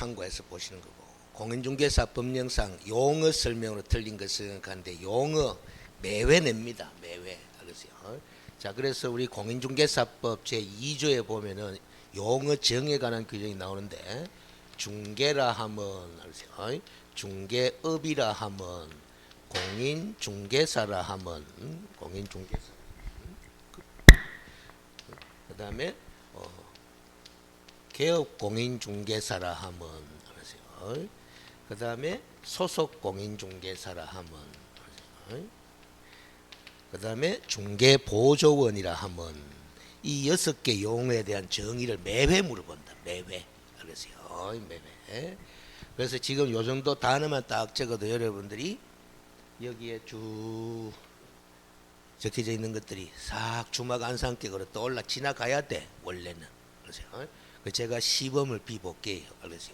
참고해서 보시는 거고, 공인중개사 법령상 용어 설명으로 틀린 것은 간데 용어 매회 냅니다. 매회. 알겠어요? 자, 그래서 우리 공인중개사법 제2조에 보면은 용어 정에 관한 규정이 나오는데, 중개라 하면 알겠어요? 중개업이라 하면, 공인중개사라 하면 공인중개사. 그다음에 개업 공인중개사라 하면 알았어요. 그다음에 소속 공인중개사라 하면 알았어요. 그다음에 중개보조원이라 하면 이 6개 용어에 대한 정의를 매회 물어본다. 매회. 알았어요. 매회. 그래서 지금 요 정도 단어만 딱 적어도 여러분들이 여기에 쭉 적혀져 있는 것들이 싹 주막 안산격으로 떠올라 지나가야 돼. 원래는. 그래서 제가 시범을 비볼게요. 그래서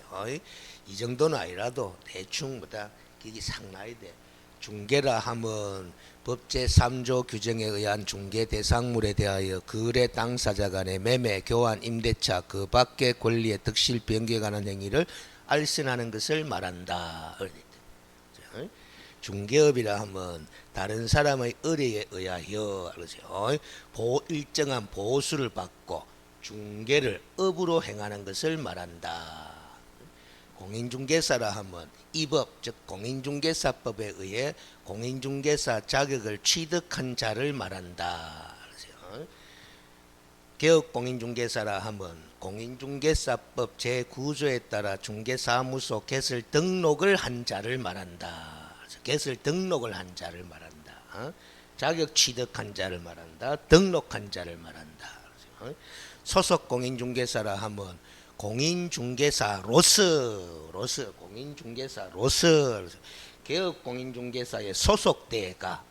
이 정도는 아니라도 대충 뭐다 기기 싹 나야 돼. 중개라 하면 법 제3조 규정에 의한 중개 대상물에 대하여 거래 당사자 간의 매매, 교환, 임대차 그 밖의 권리의 득실 변경에 관한 행위를 알선하는 것을 말한다. 중개업이라 하면 다른 사람의 의뢰에 의하여 일정한 보수를 받고 중개를 업으로 행하는 것을 말한다. 공인중개사라 하면 이 법, 즉 공인중개사법에 의해 공인중개사 자격을 취득한 자를 말한다. 개업공인중개사라 하면 공인중개사법 제9조에 따라 중개사무소 개설 등록을 한 자를 말한다. 개설 등록을 한 자를 말한다. 자격 취득한 자를 말한다. 등록한 자를 말한다. 소속 공인중개사라 하면 공인중개사로서 개업 공인중개사의 소속대가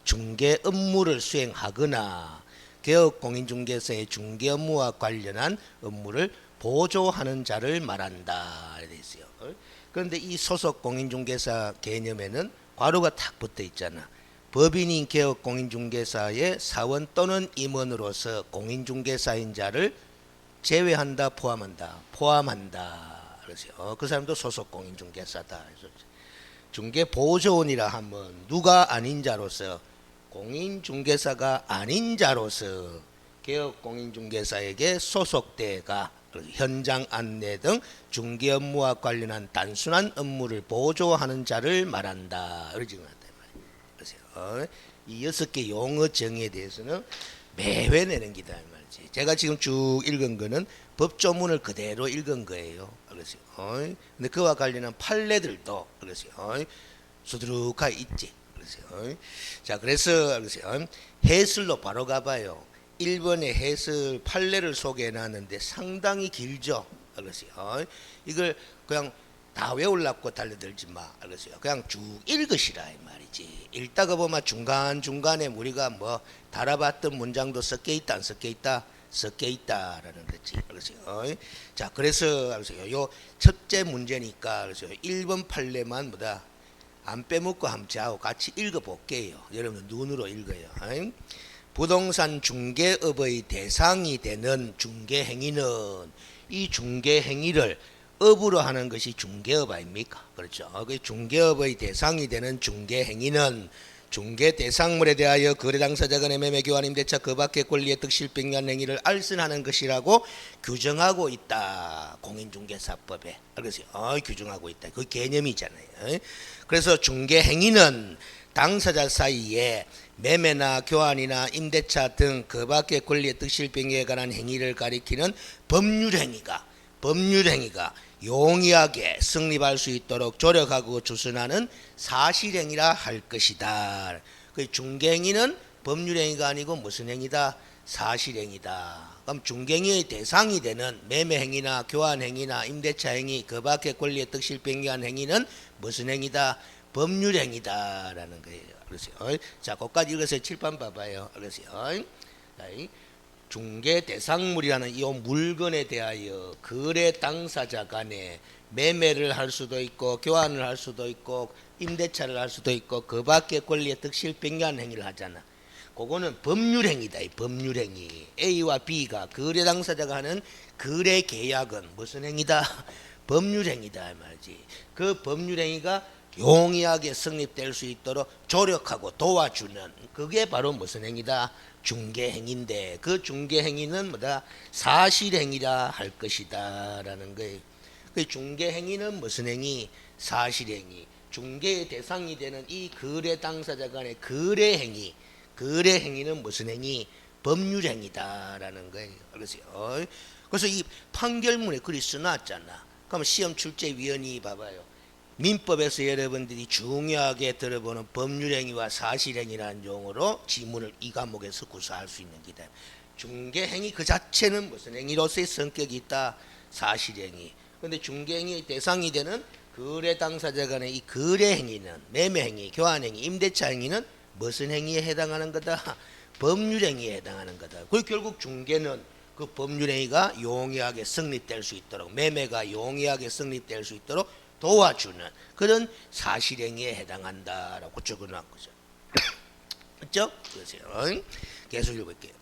중개 업무를 수행하거나 개업 공인중개사의 중개 업무와 관련한 업무를 보조하는 자를 말한다. 이렇게 있어요. 그런데 이 소속 공인중개사 개념에는 괄호가 탁 붙어 있잖아. 법인인 개업 공인중개사의 사원 또는 임원으로서 공인중개사인 자를 제외한다, 포함한다. 그래서 그 사람도 소속 공인중개사다. 중개보조원이라 하면 누가 아닌 자로서 공인중개사가 아닌 자로서 개업 공인중개사에게 소속대가 현장 안내 등 중개 업무와 관련한 단순한 업무를 보조하는 자를 말한다. 그러지 그래서 이 6개 용어 정의에 대해서는 매회 내는 기다 말이지. 제가 지금 쭉 읽은 거는 법조문을 그대로 읽은 거예요. 그래서 근데 그와 관련한 판례들도 그래서 수두룩하게 있지. 그래서 자, 그래서 해설로 바로 가봐요. 1번의 해설 판례를 소개해 놨는데 상당히 길죠. 알겠어요? 이걸 그냥 다 외우려고 달려들지 마. 알겠어요? 그냥 쭉 읽으시라 이 말이지. 읽다가 보면 중간중간에 우리가 뭐 달아봤던 문장도 섞여 있다 안 섞여 있다? 섞여 있다라는 거지. 알겠어요? 자, 그래서 알겠어요? 요 첫째 문제니까 알겠어요? 1번 판례만 뭐다 안 빼먹고 함자고 같이 읽어볼게요. 여러분 눈으로 읽어요. 부동산 중개업의 대상이 되는 중개행위는 이 중개행위를 업으로 하는 것이 중개업 아닙니까? 그렇죠. 그 중개업의 대상이 되는 중개행위는 중개 대상물에 대하여 거래 당사자 간의 매매 교환 임대차 그 밖의 권리의 득실 변경 행위를 알선하는 것이라고 규정하고 있다. 공인중개사법에. 그래서요. 규정하고 있다. 그 개념이잖아요. 그래서 중개행위는 당사자 사이에 매매나 교환이나 임대차 등 그 밖의 권리의 득실 변경에 관한 행위를 가리키는 법률행위가 용이하게 성립할 수 있도록 조력하고 주선하는 사실행위라 할 것이다. 그 중개행위는 법률행위가 아니고 무슨 행위다? 사실행위다. 그럼 중개행위의 대상이 되는 매매행위나 교환행위나 임대차행위 그 밖의 권리의 득실 변경한 행위는 무슨 행위다? 법률행위다라는 거예요. 그래서요. 자, 거기까지 읽어서 칠판 봐봐요. 그래서요. 중개 대상물이라는 이 물건에 대하여 거래 당사자 간에 매매를 할 수도 있고 교환을 할 수도 있고 임대차를 할 수도 있고 그 밖의 권리의 득실 변경한 행위를 하잖아. 그거는 법률행위다. 이 법률행위. A와 B가 거래 당사자가 하는 거래 계약은 무슨 행위다? 법률행위다 이 말이지. 그 법률행위가 용이하게 성립될 수 있도록 조력하고 도와주는 그게 바로 무슨 행위다? 중개행위인데 그 중개행위는 뭐다? 사실행위라 할 것이다 라는 거예요. 그 중개행위는 무슨 행위? 사실행위. 중개의 대상이 되는 이 거래 당사자 간의 거래행위. 거래행위는 무슨 행위? 법률행위다라는 거예요. 알겠어요? 그래서 이 판결문에 글이 써놨잖아. 그럼 시험 출제위원이 봐봐요. 민법에서 여러분들이 중요하게 들어보는 법률행위와 사실행위라는 용어로 지문을 이 과목에서 구사할 수 있는 기다. 중개행위 그 자체는 무슨 행위로서의 성격이 있다? 사실행위. 그런데 중개행위의 대상이 되는 거래 당사자 간의 이 거래행위는 매매행위, 교환행위, 임대차행위는 무슨 행위에 해당하는 거다? 법률행위에 해당하는 거다. 그리고 결국 중개는 그 법률행위가 용이하게 성립될 수 있도록 매매가 용이하게 성립될 수 있도록 도와주는 그런 사실행위에 해당한다라고 적어놓은 거죠. 맞죠? 그러세요. 계속 읽어볼게요.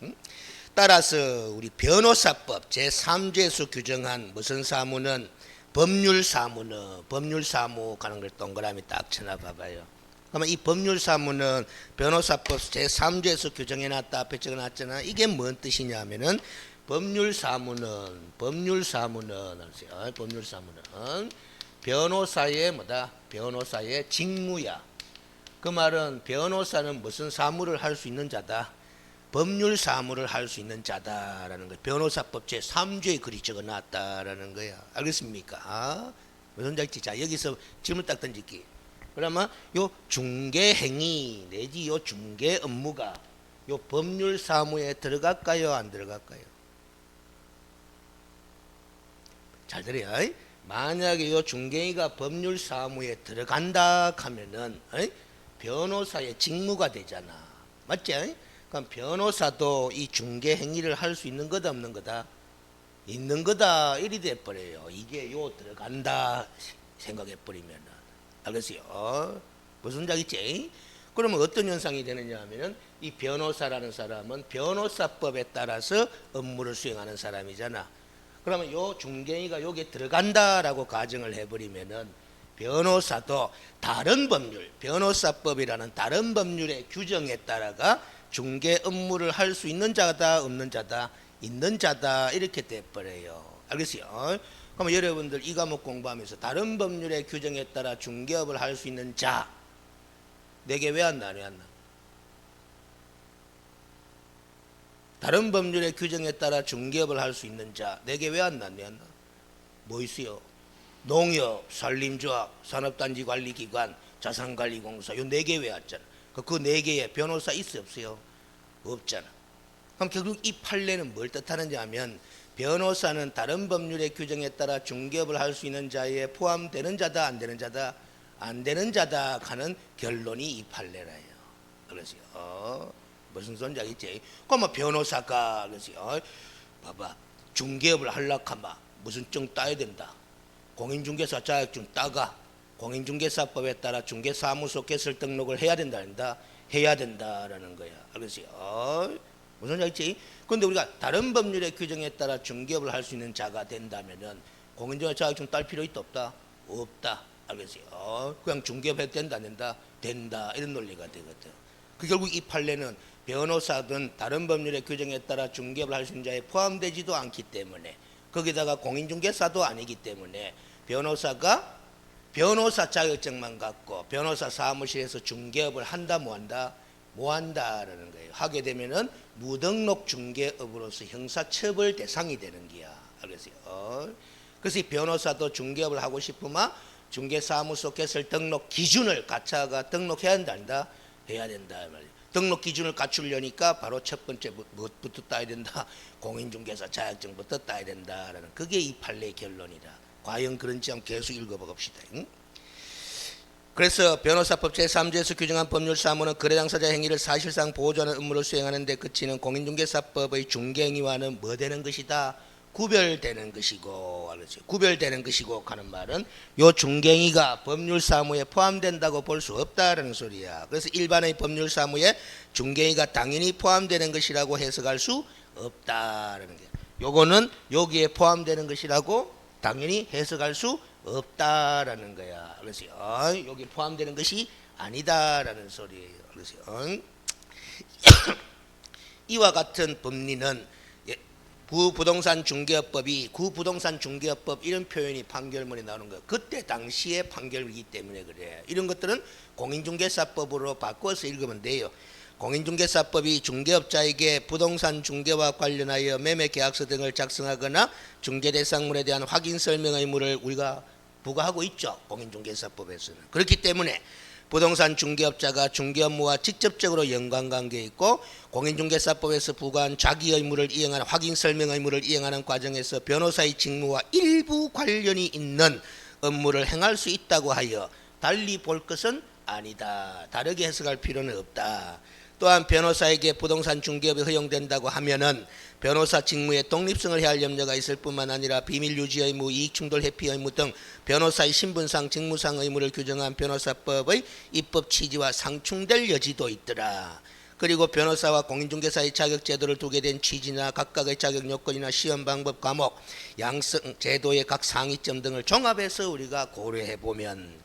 따라서 우리 변호사법 제3조에서 규정한 무슨 사무는 법률사무는 법률사무 가는 걸 동그라미 딱 쳐놔봐봐요. 그러면 이 법률사무는 변호사법 제3조에서 규정해놨다 앞에 적어놨잖아. 이게 뭔 뜻이냐면은 법률사무는 변호사의 뭐다? 변호사의 직무야. 그 말은 변호사는 무슨 사무를 할 수 있는 자다? 법률 사무를 할 수 있는 자다라는 거예요. 변호사법 제3조에 글이 적어놨다라는 거야. 알겠습니까? 무슨 말인지 자 여기서 질문 딱 던질게. 그러면 요 중개행위 내지 요 중개 업무가 요 법률 사무에 들어갈까요? 안 들어갈까요? 잘 들어요. 만약에 요 중개행위가 법률 사무에 들어간다 하면은 변호사의 직무가 되잖아. 맞지? 그럼 변호사도 이 중개 행위를 할 수 있는 거다 없는 거다? 있는 거다 이리 돼 버려요. 이게 요 들어간다 생각해 버리면 알겠어요? 무슨 말이지? 그러면 어떤 현상이 되느냐 하면은 이 변호사라는 사람은 변호사법에 따라서 업무를 수행하는 사람이잖아. 그러면 요 중개행위가 여기에 들어간다라고 가정을 해버리면은 변호사도 다른 법률, 변호사법이라는 다른 법률의 규정에 따라가 중개 업무를 할 수 있는 자다, 없는 자다, 있는 자다 이렇게 돼버려요. 알겠어요? 그러면 여러분들 이 과목 공부하면서 다른 법률의 규정에 따라 중개업을 할 수 있는 자 4개 왜 안 나눠? 다른 법률의 규정에 따라 중개업을 할 수 있는 자 4개 왜 안 나눠? 뭐 있어요? 농협, 산림조합, 산업단지관리기관, 자산관리공사 요 4개 외웠잖아. 그 4개에 변호사 있어 없어요? 없잖아. 그럼 결국 이 판례는 뭘 뜻하는지 하면 변호사는 다른 법률의 규정에 따라 중개업을 할 수 있는 자에 포함되는 자다 안 되는 자다? 안 되는 자다 하는 결론이 이 판례라요. 그래서요. 무슨 소리인지 알겠지? 그러면 변호사가 그래서요. 봐봐. 중개업을 하려고 하면 무슨 증 따야 된다. 공인중개사 자격증 따가 공인중개사법에 따라 중개사무소 개설 등록을 해야 된다 한다 해야 된다라는 거야. 알겠어요? 무슨 말이지? 그런데 우리가 다른 법률의 규정에 따라 중개업을 할 수 있는 자가 된다면은 공인중개사 자격증 딸 필요 있다 없다? 없다. 알겠어요? 그냥 중개업 해도 된다 안 된다? 된다. 이런 논리가 되거든. 그 결국 이 판례는 변호사든 다른 법률의 규정에 따라 중개업을 할 수 있는 자에 포함되지도 않기 때문에 거기다가 공인중개사도 아니기 때문에 변호사가 변호사 자격증만 갖고 변호사 사무실에서 중개업을 한다 뭐 한다? 뭐 한다라는 거예요. 하게 되면은 무등록 중개업으로서 형사처벌 대상이 되는 거야. 알겠어요? 그래서 이 변호사도 중개업을 하고 싶으면 중개사무소 개설 등록 기준을 갖춰가 등록해야 한다 한다? 해야 된다 말이야. 등록 기준을 갖추려니까 바로 첫 번째 무엇부터 따야 된다? 공인중개사 자격증부터 따야 된다라는 그게 이 판례의 결론이다. 과연 그런지 한번 계속 읽어봅시다. 응? 그래서 변호사법 제3조에서 규정한 법률사무는 거래당사자 행위를 사실상 보호하는 업무를 수행하는 데 그치는 공인중개사법의 중개행위와는 뭐 되는 것이다? 구별되는 것이고, 알겠죠? 구별되는 것이고 하는 말은 요 중갱이가 법률 사무에 포함된다고 볼 수 없다라는 소리야. 그래서 일반의 법률 사무에 중갱이가 당연히 포함되는 것이라고 해석할 수 없다라는 게. 요거는 여기에 포함되는 것이라고 당연히 해석할 수 없다라는 거야. 그래서 여기 포함되는 것이 아니다라는 소리예요. 그래서 이와 같은 법리는 구부동산 중개업법이 구부동산 중개업법 이런 표현이 판결문에 나오는 거예요. 그때 당시의 판결이기 때문에 그래. 이런 것들은 공인중개사법으로 바꿔서 읽으면 돼요. 공인중개사법이 중개업자에게 부동산 중개와 관련하여 매매계약서 등을 작성하거나 중개대상물에 대한 확인 설명 의무를 우리가 부과하고 있죠. 공인중개사법에서는. 그렇기 때문에 부동산 중개업자가 중개업무와 직접적으로 연관관계에 있고 공인중개사법에서 부과한 자기 의무를 이행하는 확인 설명 의무를 이행하는 과정에서 변호사의 직무와 일부 관련이 있는 업무를 행할 수 있다고 하여 달리 볼 것은 아니다. 다르게 해석할 필요는 없다. 또한 변호사에게 부동산 중개업이 허용된다고 하면은 변호사 직무의 독립성을 해할 염려가 있을 뿐만 아니라 비밀 유지 의무, 이익충돌 회피 의무 등 변호사의 신분상 직무상 의무를 규정한 변호사법의 입법 취지와 상충될 여지도 있더라. 그리고 변호사와 공인중개사의 자격 제도를 두게 된 취지나 각각의 자격 요건이나 시험 방법 과목, 양성 제도의 각 상이점 등을 종합해서 우리가 고려해 보면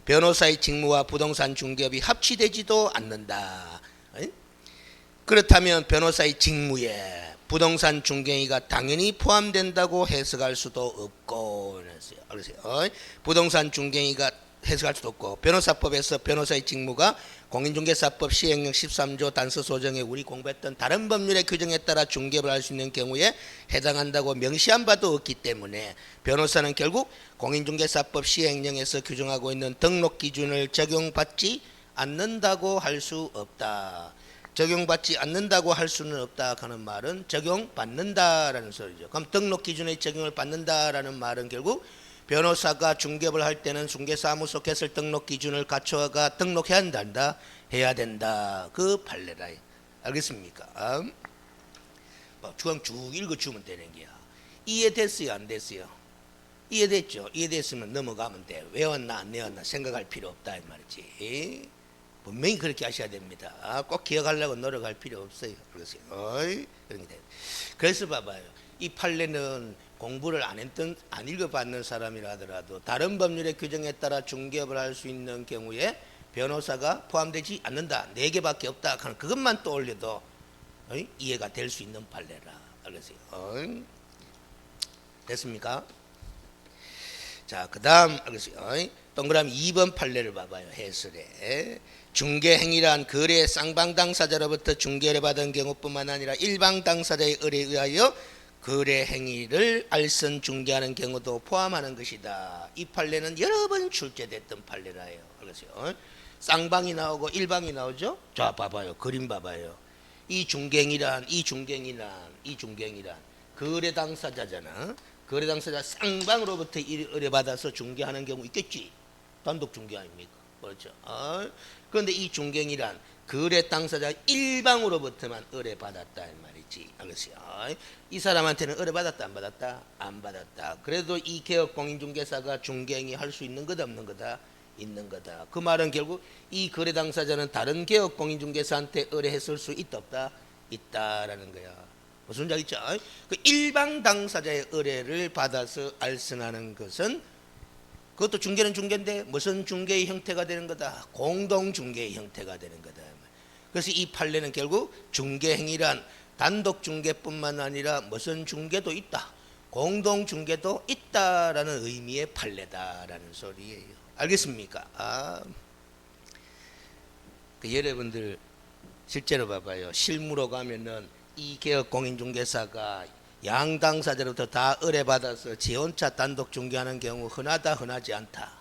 변호사의 직무와 부동산 중개업이 합치되지도 않는다. 그렇다면 변호사의 직무에 부동산 중개가 당연히 포함된다고 해석할 수도 없고, 그래서 부동산 중개가 해석할 수도 없고, 변호사법에서 변호사의 직무가 공인중개사법 시행령 13조 단서 소정에 우리 공부했던 다른 법률의 규정에 따라 중개업을 할 수 있는 경우에 해당한다고 명시한 바도 없기 때문에 변호사는 결국 공인중개사법 시행령에서 규정하고 있는 등록 기준을 적용받지 않는다고 할 수 없다. 적용받지 않는다고 할 수는 없다 하는 말은 적용받는다라는 소리죠. 그럼 등록 기준의 적용을 받는다라는 말은 결국 변호사가 중개업을 할 때는 중개사무소 개설 등록 기준을 갖춰가 등록해야 한다. 해야 된다. 그 판례라. 알겠습니까? 주강 쭉 읽어주면 되는 게야. 이해됐어요? 안 됐어요? 이해됐죠? 이해됐으면 넘어가면 돼. 외웠나 안 외웠나 생각할 필요 없다 이 말이지. 분명히 그렇게 하셔야 됩니다. 꼭 기억하려고 노력할 필요 없어요. 그래서 봐봐요. 이 판례는 공부를 안 읽어봤는 사람이라 하더라도 다른 법률의 규정에 따라 중개업을 할 수 있는 경우에 변호사가 포함되지 않는다. 4개밖에 없다. 그것만 떠올려도 이해가 될 수 있는 판례라. 알겠어요? 됐습니까? 자, 그 다음 알겠어요? 동그라미 2번 판례를 봐봐요. 해설에 중개행위란 거래 쌍방 당사자로부터 중개를 받은 경우뿐만 아니라 일방 당사자의 의뢰에 의하여 거래 행위를 알선 중개하는 경우도 포함하는 것이다. 이 판례는 여러 번 출제됐던 판례라요. 그래서요. 쌍방이 나오고 일방이 나오죠. 자, 봐봐요. 그림 봐봐요. 이 중개행위란 거래 당사자잖아. 거래 당사자 쌍방으로부터 의뢰받아서 중개하는 경우 있겠지. 단독 중개 아닙니까? 그렇죠. 그런데 이 중개행위란 거래 당사자 일방으로부터만 의뢰받았다 이 말이지. 알겠어요? 이 사람한테는 의뢰받았다 안 받았다? 안 받았다. 그래도 이 개업 공인중개사가 중개행위 할 수 있는 거다 없는 거다? 있는 거다. 그 말은 결국 이 거래 당사자는 다른 개업 공인중개사한테 의뢰했을 수 있다 없다? 있다라는 거야. 무슨 말 있죠? 그 일방 당사자의 의뢰를 받아서 알선하는 것은 그것도 중개는 중개인데 무슨 중개의 형태가 되는 거다? 공동 중개의 형태가 되는 거다. 그래서 이 판례는 결국 중개행위란 단독 중개뿐만 아니라 무슨 중개도 있다. 공동 중개도 있다라는 의미의 판례다라는 소리예요. 알겠습니까? 여러분들 실제로 봐봐요. 실무로 가면은 이 개업 공인중개사가 양 당사자로부터 다 의뢰받아서 지 혼자 단독 중개하는 경우 흔하다 흔하지 않다.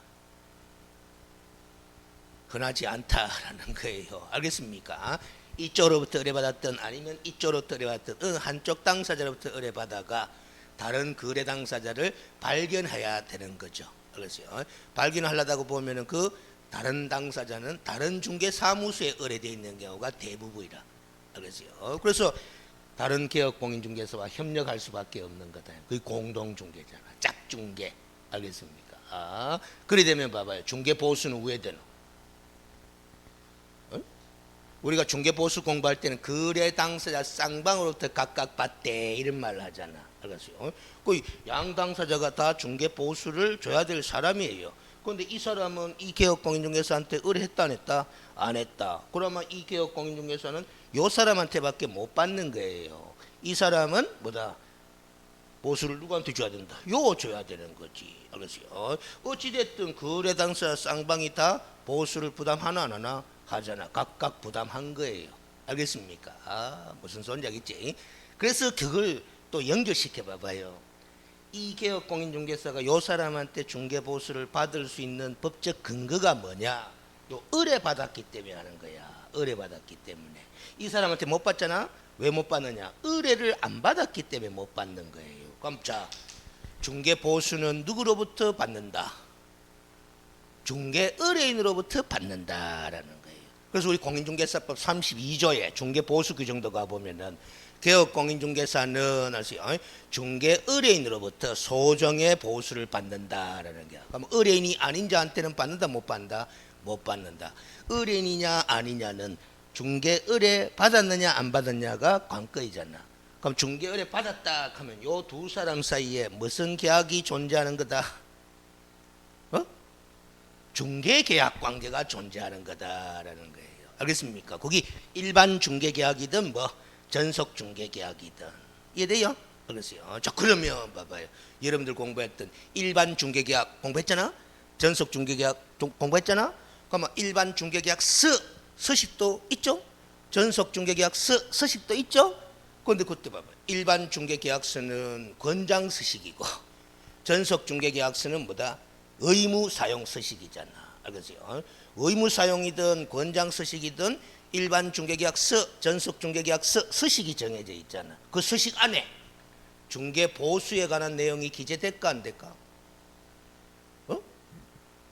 흔하지 않다라는 거예요. 알겠습니까? 이쪽으로부터 의뢰받았든 아니면 이쪽으로부터 의뢰받았든 한쪽 당사자로부터 의뢰받아가 다른 거래 당사자를 발견해야 되는 거죠. 알겠어요? 발견하려다가 보면은 그 다른 당사자는 다른 중개 사무소에 의뢰되어 있는 경우가 대부분이라. 알겠어요? 그래서 다른 개업 공인중개사와 협력할 수밖에 없는 거다. 그게 공동중개잖아. 짝중개. 알겠습니까? 그래 되면 봐봐요. 중개 보수는 왜 되노? 우리가 중개 보수 공부할 때는 거래 당사자 쌍방으로부터 각각 받대 이런 말을 하잖아. 알겠어요? 그 양 당사자가 다 중개 보수를 줘야 될 사람이에요. 그런데 이 사람은 이 개업 공인중개사한테 의뢰했다 안 했다? 안 했다. 그러면 이 개업 공인중개사는 요 사람한테밖에 못 받는 거예요. 이 사람은 뭐다? 보수를 누구한테 줘야 된다? 요 줘야 되는 거지. 알겠어요? 어찌됐든 거래 당사자 쌍방이 다 보수를 부담하나 안 하나? 하잖아. 각각 부담한 거예요. 알겠습니까? 무슨 소리인지 알겠지? 그래서 그걸 또 연결시켜 봐봐요. 이 개업 공인중개사가 요 사람한테 중개보수를 받을 수 있는 법적 근거가 뭐냐? 요 의뢰받았기 때문에 하는 거야. 의뢰받았기 때문에. 이 사람한테 못 받잖아? 왜 못 받느냐? 의뢰를 안 받았기 때문에 못 받는 거예요. 그럼 자, 중개보수는 누구로부터 받는다? 중개 의뢰인으로부터 받는다라는 거예요. 그래서 우리 공인중개사법 32조에 중개보수 규정도 가보면은 개업 공인중개사는 중개 의뢰인으로부터 소정의 보수를 받는다라는 게. 그럼 의뢰인이 아닌 자한테는 받는다 못 받는다? 못 받는다. 의뢰인이냐 아니냐는 중개 의뢰 받았느냐 안 받았냐가 관건이잖아. 그럼 중개 의뢰 받았다 하면 요 두 사람 사이에 무슨 계약이 존재하는 거다? 중개 계약 관계가 존재하는 거다라는 거예요. 알겠습니까? 거기 일반 중개 계약이든 뭐 전속 중개 계약이든 이해돼요? 알겠어요? 자, 그러면 봐봐요. 여러분들 공부했던 일반 중개 계약 공부했잖아? 전속 중개 계약 공부했잖아? 그러면 일반 중개 계약 서식도 있죠? 전속 중개 계약 서식도 있죠? 그런데 그때 봐봐요. 일반 중개 계약서는 권장 서식이고 전속 중개 계약서는 뭐다? 의무 사용 서식이잖아. 알겠어요? 의무 사용이든 권장 서식이든 일반 중개계약서, 전속 중개계약서 서식이 정해져 있잖아. 그 서식 안에 중개 보수에 관한 내용이 기재될까 안 될까?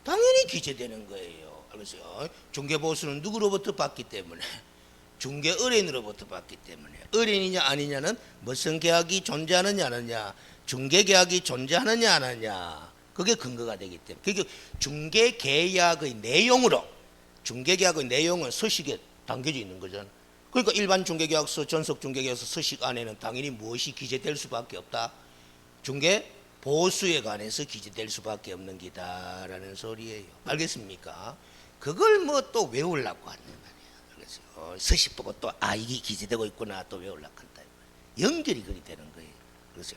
당연히 기재되는 거예요. 알겠어요? 중개 보수는 누구로부터 받기 때문에 중개 의뢰인으로부터 받기 때문에 의뢰인이냐 아니냐는 무슨 계약이 존재하느냐 안 하느냐, 중개 계약이 존재하느냐 안 하느냐. 그게 근거가 되기 때문에 그게 중개계약의 내용으로 중개계약의 내용은 서식에 담겨져 있는 거잖아. 그러니까 일반 중개계약서, 전속 중개계약서 서식 안에는 당연히 무엇이 기재될 수밖에 없다? 중개 보수에 관해서 기재될 수밖에 없는 기다라는 소리예요. 알겠습니까? 그걸 뭐 또 외우려고 하는 말이야. 그래서 서식 보고 또 이게 기재되고 있구나 또 외우려고 한다. 연결이 그리 되는 거예요. 그래서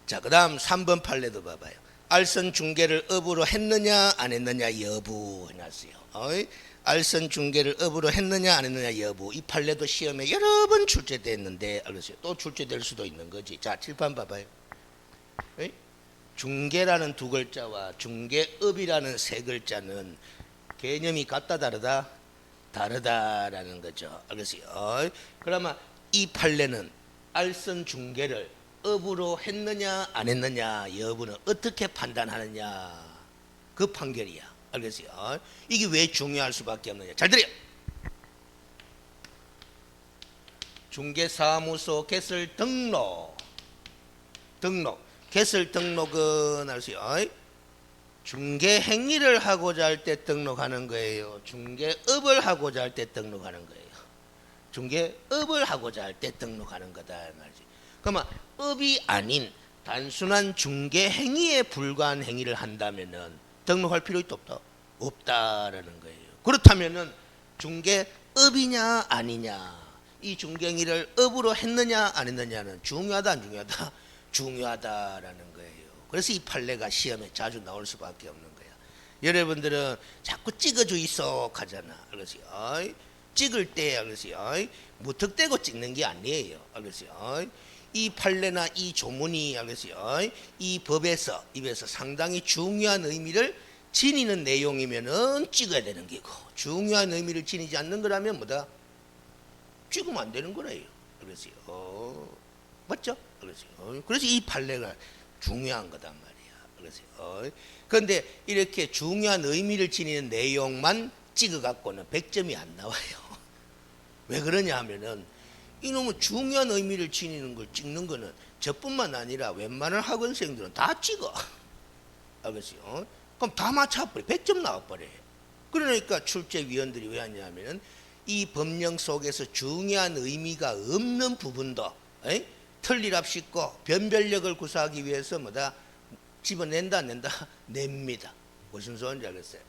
자, 그 다음 3번 판례도 봐봐요. 알선 중개를 업으로 했느냐 안 했느냐 여부 해놨어요. 알선 중개를 업으로 했느냐 안 했느냐 여부. 이 판례도 시험에 여러 번 출제됐는데 알겠어요. 또 출제될 수도 있는 거지. 자, 칠판 봐봐요. 중개라는 두 글자와 중개업이라는 세 글자는 개념이 같다 다르다? 다르다라는 거죠. 알겠어요? 그러면 이 판례는 알선 중개를 업으로 했느냐 안 했느냐 여부는 어떻게 판단하느냐 그 판결이야. 알겠어요? 이게 왜 중요할 수밖에 없느냐. 잘 들어요. 중개사무소 개설 등록 개설 등록은 알았어요? 중개 행위를 하고자 할 때 등록하는 거예요. 중개업을 하고자 할 때 등록하는 거예요. 중개업을 하고자 할 때 등록하는 거다 말이지. 그러면 업이 아닌 단순한 중개 행위에 불과한 행위를 한다면은 등록할 필요 있다 없다? 없다라는 거예요. 그렇다면은 중개업이냐 아니냐 이 중개 행위를 업으로 했느냐 안 했느냐는 중요하다 안 중요하다? 중요하다라는 거예요. 그래서 이 판례가 시험에 자주 나올 수밖에 없는 거야. 여러분들은 자꾸 찍어주의 쏙 하잖아. 알겠어요? 찍을 때 알겠어요? 무턱대고 찍는 게 아니에요. 알겠어요? 이 판례나 이 조문이 알겠어요? 이 법에서 입에서 상당히 중요한 의미를 지니는 내용이면은 찍어야 되는 게고 중요한 의미를 지니지 않는 거라면 뭐다? 찍으면 안 되는 거래요. 알겠어요? 맞죠? 알겠어요? 그래서 이 판례가 중요한 거단 말이야. 알겠어요? 그런데 이렇게 중요한 의미를 지니는 내용만 찍어 갖고는 100점이 안 나와요. 왜 그러냐 하면은 이놈은 중요한 의미를 지니는 걸 찍는 거는 저뿐만 아니라 웬만한 학원생들은 다 찍어. 알겠어요? 그럼 다 맞춰버려. 100점 나와버려. 그러니까 출제위원들이 왜 하냐면은 이 법령 속에서 중요한 의미가 없는 부분도 틀리랍시고 변별력을 구사하기 위해서 뭐다 집어낸다 안 낸다 냅니다. 무슨 소리인지 알겠어요?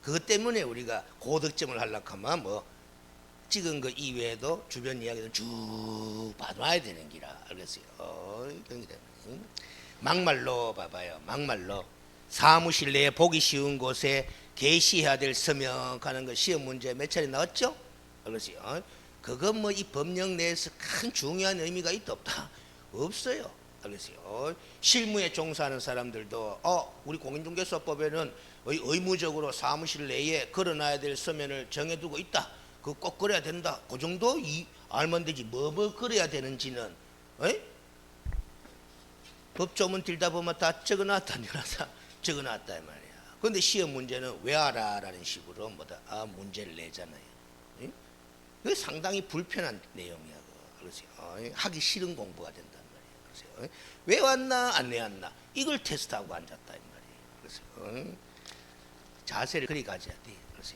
그것 때문에 우리가 고득점을 하려고 하면 뭐 찍은 거 이외에도 주변 이야기도 쭉 봐놔야 되는 기라. 알겠어요? 그런 게 때문에. 막말로 봐봐요. 막말로 사무실 내에 보기 쉬운 곳에 게시해야 될 서명하는 거 시험 문제 몇 차례 나왔죠? 알겠어요? 그건 뭐 이 법령 내에서 큰 중요한 의미가 있다 없다? 없어요. 알겠어요? 실무에 종사하는 사람들도 우리 공인중개사법에는 의무적으로 사무실 내에 걸어놔야 될 서면을 정해두고 있다. 그거 꼭 그래야 된다. 그 정도 알면 되지. 뭐 그래야 되는지는 법조문 들다 보면 다 적어놨다 안 적어놨다 이 말이야. 그런데 시험 문제는 왜 알아라는 식으로 뭐다 문제를 내잖아요. 그게 상당히 불편한 내용이야. 그래서 하기 싫은 공부가 된단 말이에요. 그래서 왜 왔나 안 외웠나 이걸 테스트하고 앉았다 이 말이에요. 그래서 자세를 그리 가져야 돼. 그래서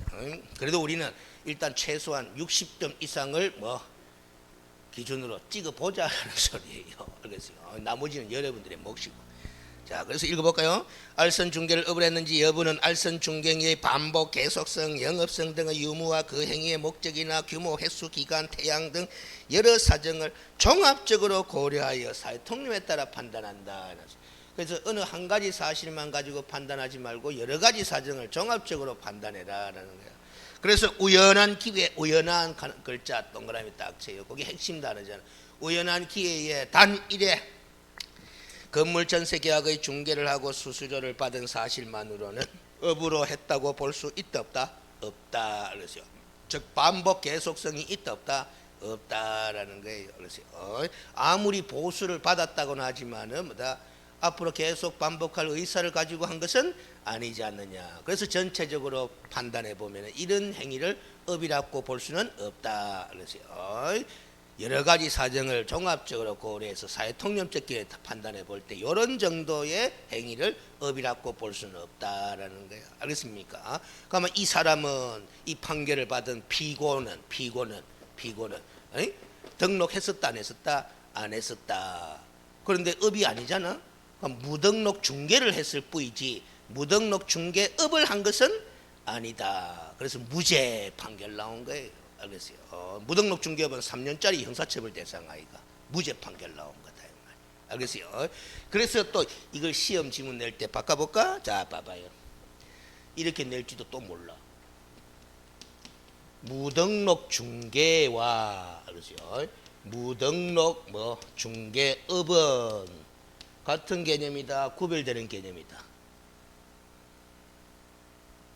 그래도 우리는 일단 최소한 60점 이상을 뭐 기준으로 찍어보자라는 소리예요. 그래서 나머지는 여러분들의 몫이고. 자, 그래서 읽어볼까요? 알선 중개를 의뢰했는지 여부는 알선 중개의 반복, 계속성, 영업성 등의 유무와 그 행위의 목적이나 규모, 횟수, 기간, 태양 등 여러 사정을 종합적으로 고려하여 사회 통념에 따라 판단한다. 그래서 어느 한 가지 사실만 가지고 판단하지 말고 여러 가지 사정을 종합적으로 판단해라라는 거예요. 그래서 우연한 기회, 우연한 글자 동그라미 딱 쳐요. 그게 핵심 단어잖아. 우연한 기회에 단 1회 건물 전세 계약의 중개를 하고 수수료를 받은 사실만으로는 업으로 했다고 볼 수 있다 없다? 없다. 그래서요. 즉 반복 계속성이 있다 없다? 없다라는 거예요. 그래서요. 아무리 보수를 받았다고는 하지만은 뭐다 앞으로 계속 반복할 의사를 가지고 한 것은 아니지 않느냐. 그래서 전체적으로 판단해 보면 이런 행위를 업이라고 볼 수는 없다. 그래서요. 여러 가지 사정을 종합적으로 고려해서 사회통념적인 판단해 볼 때 이런 정도의 행위를 업이라고 볼 수는 없다라는 거예요. 알겠습니까? 그러면 이 사람은 이 판결을 받은 피고는 등록했었다 안 했었다? 안 했었다. 그런데 업이 아니잖아. 그럼 무등록 중개를 했을 뿐이지 무등록 중개업을 한 것은 아니다. 그래서 무죄 판결 나온 거예요. 알겠어요? 무등록 중개업은 3년짜리 형사처벌 대상 아이가 무죄 판결 나온 거다. 알겠어요? 그래서 또 이걸 시험 지문 낼 때 바꿔볼까? 자, 봐봐요. 이렇게 낼지도 또 몰라. 무등록 중개와 알겠어요? 무등록 중개업은 같은 개념이다. 구별되는 개념이다.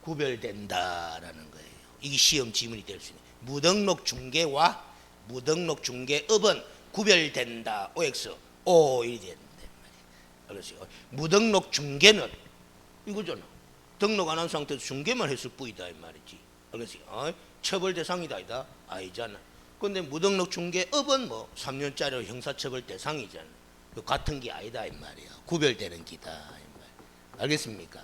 구별된다라는 거예요. 이게 시험 지문이 될 수 있는. 무등록 중개와 무등록 중개업은 구별된다. OX, O 이렇게 된단 말이에요. 알았어요? 무등록 중개는 이거잖아. 등록 안 한 상태에서 중개만 했을 뿐이다 이 말이지. 알겠어요? 처벌 대상이다 아니다? 아니잖아. 근데 무등록 중개업은 3년짜리 형사처벌 대상이잖아. 같은 게 아니다 이 말이야. 구별되는 기다 이 말. 알겠습니까?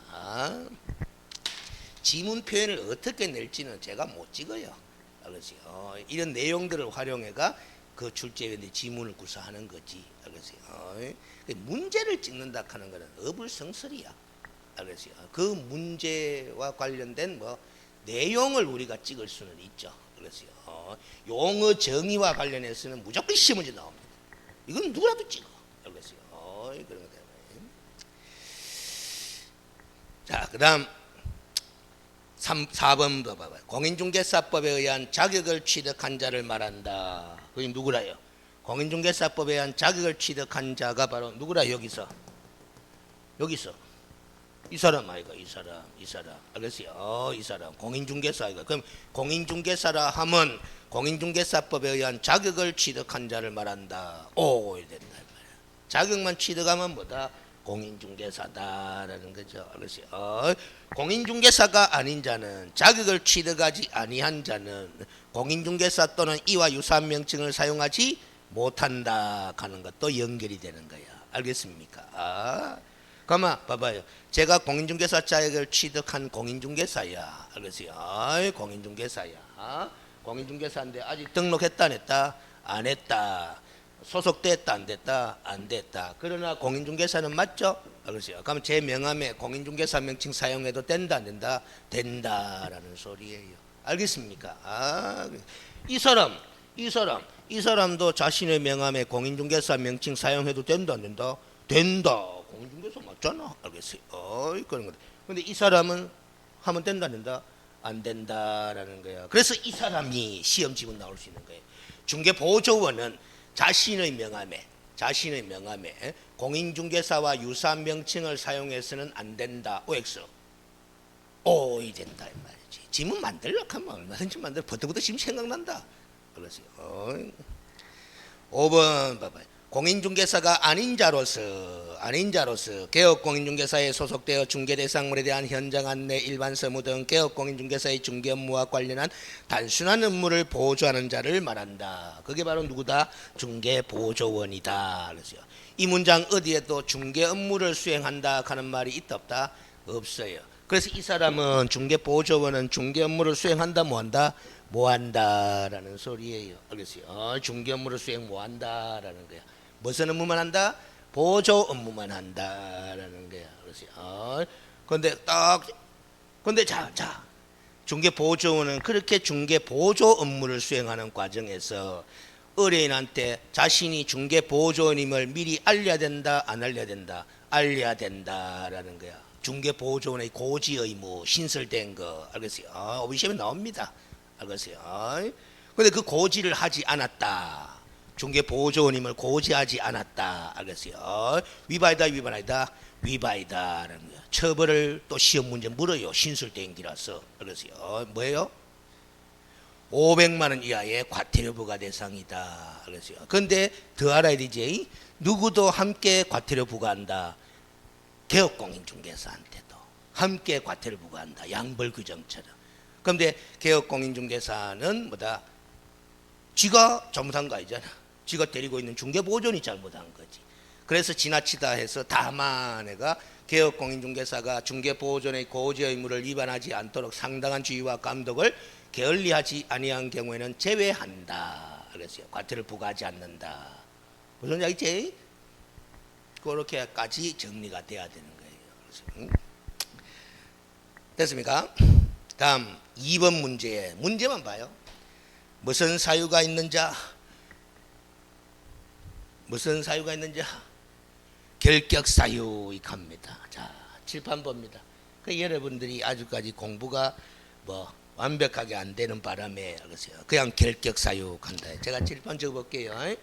지문 표현을 어떻게 낼지는 제가 못 찍어요. 알겠어요? 이런 내용들을 활용해가 그 출제위원들이 지문을 구사하는 거지. 알겠어요? 문제를 찍는다 하는 것은 어불성설이야. 알겠어요? 그 문제와 관련된 내용을 우리가 찍을 수는 있죠. 알겠어요? 용어 정의와 관련해서는 무조건 시험 문제 나옵니다. 이건 누구라도 찍어. 알겠어요? 그런 것 때문에. 자, 그 다음 4번 더 봐봐요. 공인중개사법에 의한 자격을 취득한 자를 말한다. 그게 누구라요? 공인중개사법에 의한 자격을 취득한 자가 바로 누구라? 여기서 이 사람 아이가 이 사람 알겠어요? 이 사람 공인중개사 아이가. 그럼 공인중개사라 하면 공인중개사법에 의한 자격을 취득한 자를 말한다. 오 이래 된다. 자격만 취득하면 뭐다? 공인중개사다라는 거죠. 알겠어요? 공인중개사가 아닌 자는 자격을 취득하지 아니한 자는 공인중개사 또는 이와 유사한 명칭을 사용하지 못한다 하는 것도 연결이 되는 거야. 알겠습니까? 그러면 봐봐요. 제가 공인중개사 자격을 취득한 공인중개사야. 알겠어요? 공인중개사야. 공인중개사인데 아직 등록했다 안 했다? 안 했다. 소속됐다 안 됐다? 안 됐다. 그러나 공인중개사는 맞죠? 알겠어요? 그럼 제 명함에 공인중개사 명칭 사용해도 된다 안 된다? 된다라는 소리예요. 알겠습니까? 이 사람도 자신의 명함에 공인중개사 명칭 사용해도 된다 안 된다? 된다. 공인중개사 맞잖아. 알겠어요? 그런 건데. 근데 이 사람은 하면 된다 안 된다? 안 된다라는 거야. 그래서 이 사람이 시험 지문 나올 수 있는 거예요. 중개보조원은 자신의 명함에 공인중개사와 유사한 명칭을 사용해서는 안 된다. OX. 오이 된다 이 말이지. 지문 만들려고 하면 얼마든지 만들어. 버터부터 지금 생각난다. 그러세요. 5번 봐봐요. 공인중개사가 아닌 자로서 개업공인중개사에 소속되어 중개대상물에 대한 현장 안내, 일반 서무 등 개업공인중개사의 중개 업무와 관련한 단순한 업무를 보조하는 자를 말한다. 그게 바로 누구다? 중개보조원이다. 그래서요. 이 문장 어디에도 중개 업무를 수행한다 하는 말이 있다 없다? 없어요. 그래서 이 사람은 중개보조원은 중개 업무를 수행한다 뭐한다? 뭐한다라는 소리예요. 알겠어요? 중개 업무를 수행 뭐한다라는 거야. 무슨 업무만 한다? 보조 업무만 한다라는 거야. 그렇지? 근데 자, 중개 보조원은 그렇게 중개 보조 업무를 수행하는 과정에서 의뢰인한테 자신이 중개 보조원임을 미리 알려야 된다, 안 알려야 된다? 알려야 된다라는 거야. 중개 보조원의 고지 의무 신설된 거 알겠어요? 오비 시험에 나옵니다. 알겠어요? 근데 그 고지를 하지 않았다. 중개보조원임을 고지하지 않았다. 알겠어요? 위반이다 위반이다? 위반이다라는 거야. 처벌을 또 시험 문제 물어요. 신설대행기라서. 알겠어요? 뭐예요? 500만 원 이하의 과태료 부과 대상이다. 알겠어요? 근데 더 알아야 되지. 누구도 함께 과태료 부과한다. 개업공인중개사한테도 함께 과태료 부과한다. 양벌 규정처럼. 그런데 개업공인중개사는 뭐다? 지가 잘못한 거 아니잖아. 지가 데리고 있는 중개보조원이 잘못한 거지. 그래서 지나치다 해서 다만 내가 개업공인중개사가 중개보조원의 고지 의무를 위반하지 않도록 상당한 주의와 감독을 게을리하지 아니한 경우에는 제외한다. 그랬어요. 과태료를 부과하지 않는다. 무슨 얘기지? 그렇게까지 정리가 돼야 되는 거예요. 됐습니까? 다음 2번 문제만 봐요. 무슨 사유가 있는 자? 결격 사유 이겁니다. 자, 칠판 봅니다. 그 여러분들이 아직까지 공부가 뭐 완벽하게 안 되는 바람에 그냥 결격 사유 간다. 제가 칠판 적어 볼게요.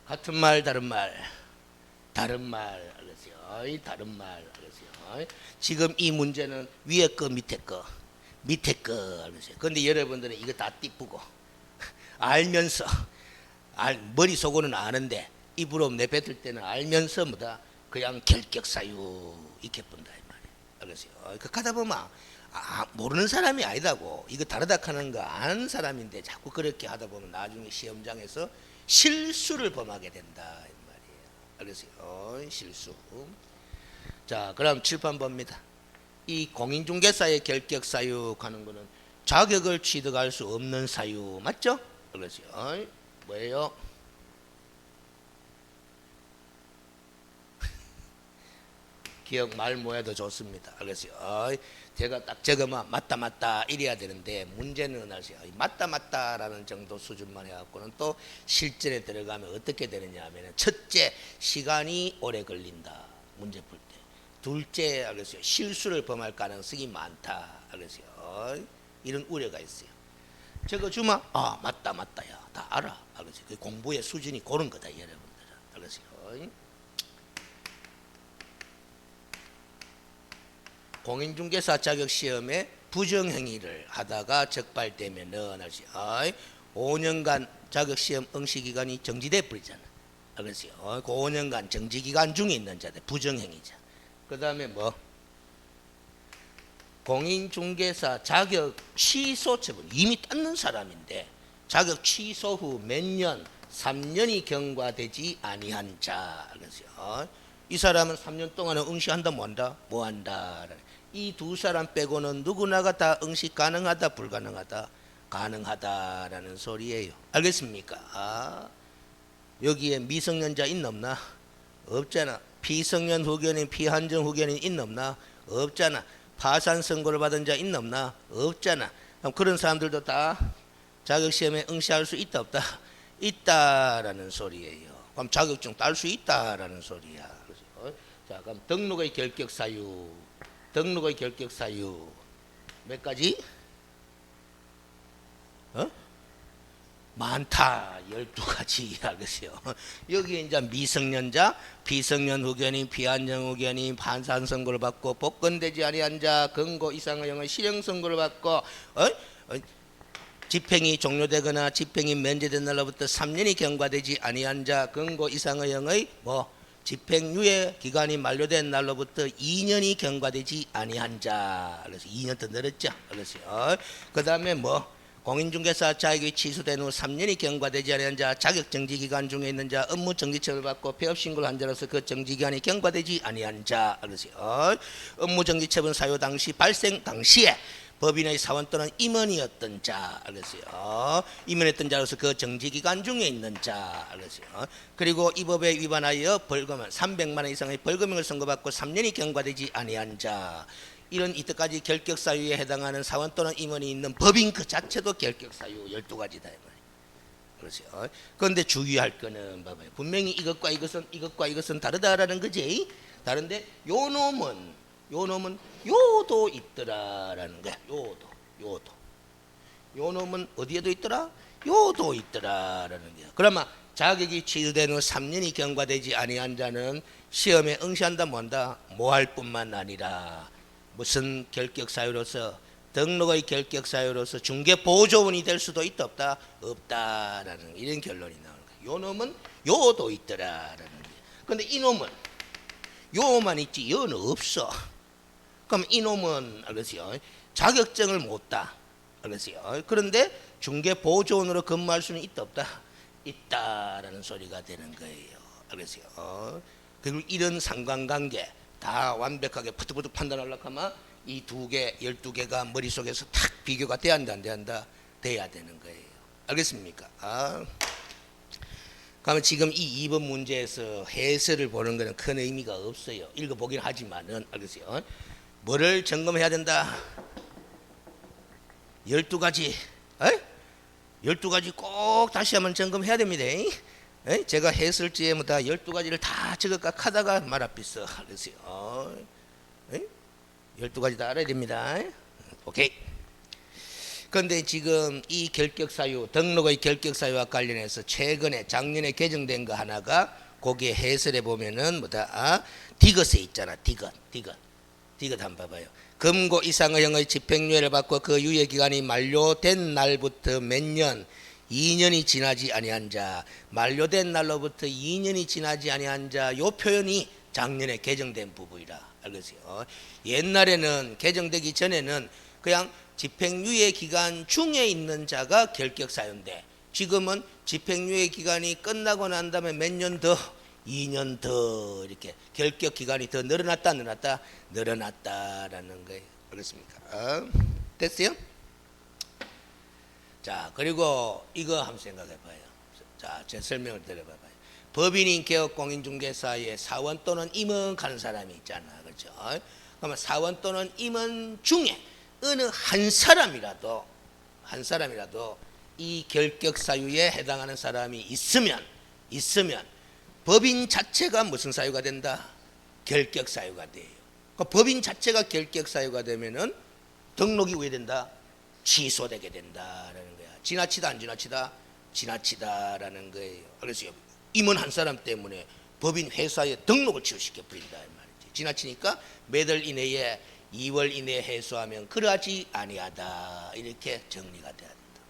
같은 말 다른 말 알겠어요? 다른 말 알겠어요? 지금 이 문제는 위에 거 밑에 거 알겠어요? 근데 여러분들은 이거 다 띠쁘고 알면서 머릿속으로는 아는데 입으로 내뱉을 때는 알면서 뭐다 그냥 결격사유 이렇게 본다 이 말이에요. 알겠어요? 그 가다 보면 모르는 사람이 아니다고 이거 다르다 하는 거 아는 사람인데 자꾸 그렇게 하다 보면 나중에 시험장에서 실수를 범하게 된다 이 말이에요. 알겠어요? 실수. 자, 그럼 칠판 봅니다. 이 공인중개사의 결격 사유 하는 거는 자격을 취득할 수 없는 사유 맞죠? 알겠어요? 뭐예요? 기억 말 못해도 좋습니다. 알겠어요? 제가 딱 적으면 맞다 이래야 되는데 문제는 아세요? 맞다라는 정도 수준만 해갖고는 또 실전에 들어가면 어떻게 되느냐 하면 첫째 시간이 오래 걸린다. 문제 풀 때. 둘째 알겠어요? 실수를 범할 가능성이 많다. 알겠어요? 이런 우려가 있어요. 적어주마. 아 맞다 야 다 알아. 알겠지? 그 공부의 수준이 그런 거다 여러분들. 알겠어요? 공인중개사 자격시험에 부정행위를 하다가 적발되면은 5년간 자격시험 응시기간이 정지돼 버리잖아. 알겠어요? 그 5년간 정지기간 중에 있는 자들 부정행위자. 그 다음에 뭐 공인중개사 자격 취소 처분 이미 땄는 사람인데 자격 취소 후 몇 년 3년이 경과되지 아니한 자. 알겠어요? 이 사람은 3년 동안은 응시한다 뭐한다? 뭐한다. 이 두 사람 빼고는 누구나가 다 응시 가능하다 불가능하다? 가능하다라는 소리예요. 알겠습니까? 여기에 미성년자 있나 없나? 없잖아. 피성년 후견인 피한정 후견인 있나 없나? 없잖아. 파산 선고를 받은 자 있나 없나? 없잖아. 그럼 그런 사람들도 다 자격시험에 응시할 수 있다 없다? 있다라는 소리예요. 그럼 자격증 딸 수 있다라는 소리야. 자, 그럼 등록의 결격 사유 몇 가지? 많다. 12가지. 알겠어요? 여기 이제 미성년자, 비성년 후견인, 피한정 후견인, 판산 선고를 받고 복권되지 아니한 자, 근고 이상의 형의 실형 선고를 받고 집행이 종료되거나 집행이 면제된 날로부터 3년이 경과되지 아니한 자, 근고 이상의 형의 집행유예 기간이 만료된 날로부터 2년이 경과되지 아니한 자. 그래서 2년 더 늘었죠. 그래서요. 그다음에 공인중개사 자격이 취소된 후 3년이 경과되지 아니한 자, 자격정지 기간 중에 있는 자, 업무 정지처를 받고 폐업 신고를 한 자로서 그 정지 기간이 경과되지 아니한 자. 그래서요. 업무 정지 처분 사유 당시 발생 당시에 법인의 사원 또는 임원이었던 자. 알겠어요? 임원이었던 자로서 그 정지기간 중에 있는 자. 알겠어요? 그리고 이 법에 위반하여 벌금은 300만 원 이상의 벌금형을 선고받고 3년이 경과되지 아니한 자. 이런 이때까지 결격사유에 해당하는 사원 또는 임원이 있는 법인 그 자체도 결격사유 12가지다. 그렇죠? 그런데 주의할 거는 봐봐요. 분명히 이것과 이것은 다르다라는 거지. 다른데 요 놈은 요도 있더라라는 거야. 요도. 요 놈은 어디에도 있더라? 요도 있더라라는 거야. 그러면 자격이 취소된 후 3년이 경과되지 아니한 자는 시험에 응시한다 뭐한다? 뭐할 뿐만 아니라 무슨 결격 사유로서 등록의 결격 사유로서 중개 보조원이 될 수도 있다 없다? 없다라는 이런 결론이 나오는 거야. 요 놈은 요도 있더라라는 거야. 근데 이 놈은 요만 있지 요는 없어. 그럼 이놈은 알겠어요? 자격증을 못 따. 알겠어요? 그런데 중개 보조원으로 근무할 수는 있다 없다? 있다라는 소리가 되는 거예요. 알겠어요? 그리고 이런 상관관계 다 완벽하게 푸득푸득 판단하려고 하면 이 12개가 머릿속에서 탁 비교가 돼야 한다 안 돼야 돼야 되는 거예요. 알겠습니까? 그러면 지금 이 2번 문제에서 해설을 보는 것은 큰 의미가 없어요. 읽어보긴 하지만은 알겠어요? 뭐를 점검해야 된다? 12가지. 12가지 꼭 다시 한번 점검해야 됩니다. 제가 해설지에 다 12가지를 다 적을까 하다가 말아빗어. 그랬어요. 12가지 다 알아야 됩니다. 오케이. 그런데 지금 이 결격사유, 등록의 결격사유와 관련해서 최근에 작년에 개정된 거 하나가 거기에 해설해 보면은 디귿에 있잖아. 디귿 한번 봐봐요. 금고 이상의 형의 집행유예를 받고 그 유예기간이 만료된 날부터 몇 년, 2년이 지나지 아니한 자, 만료된 날로부터 2년이 지나지 아니한 자, 요 표현이 작년에 개정된 부분이라 알겠어요. 옛날에는 개정되기 전에는 그냥 집행유예 기간 중에 있는 자가 결격사유인데 지금은 집행유예 기간이 끝나고 난 다음에 몇 년 더, 2년 더 이렇게 결격 기간이 더 늘어났다라는 거예요. 알겠습니까? 됐어요? 자, 그리고 이거 한번 생각해 봐요. 자, 제 설명을 들어봐봐요. 법인인 개업 공인중개사에 사원 또는 임원 가는 사람이 있잖아. 그렇죠? 그러면 사원 또는 임원 중에 어느 한 사람이라도 이 결격 사유에 해당하는 사람이 있으면 법인 자체가 무슨 사유가 된다? 결격 사유가 돼요. 그러니까 법인 자체가 결격 사유가 되면은 등록이 왜 된다? 취소되게 된다라는 거야. 지나치다 안 지나치다? 지나치다라는 거예요. 그래서 임원 한 사람 때문에 법인 회사에 등록을 취소시켜 버린다 이 말이지. 지나치니까 몇 월 이내에 2월 이내에 해소하면 그러하지 아니하다 이렇게 정리가 돼야 된다.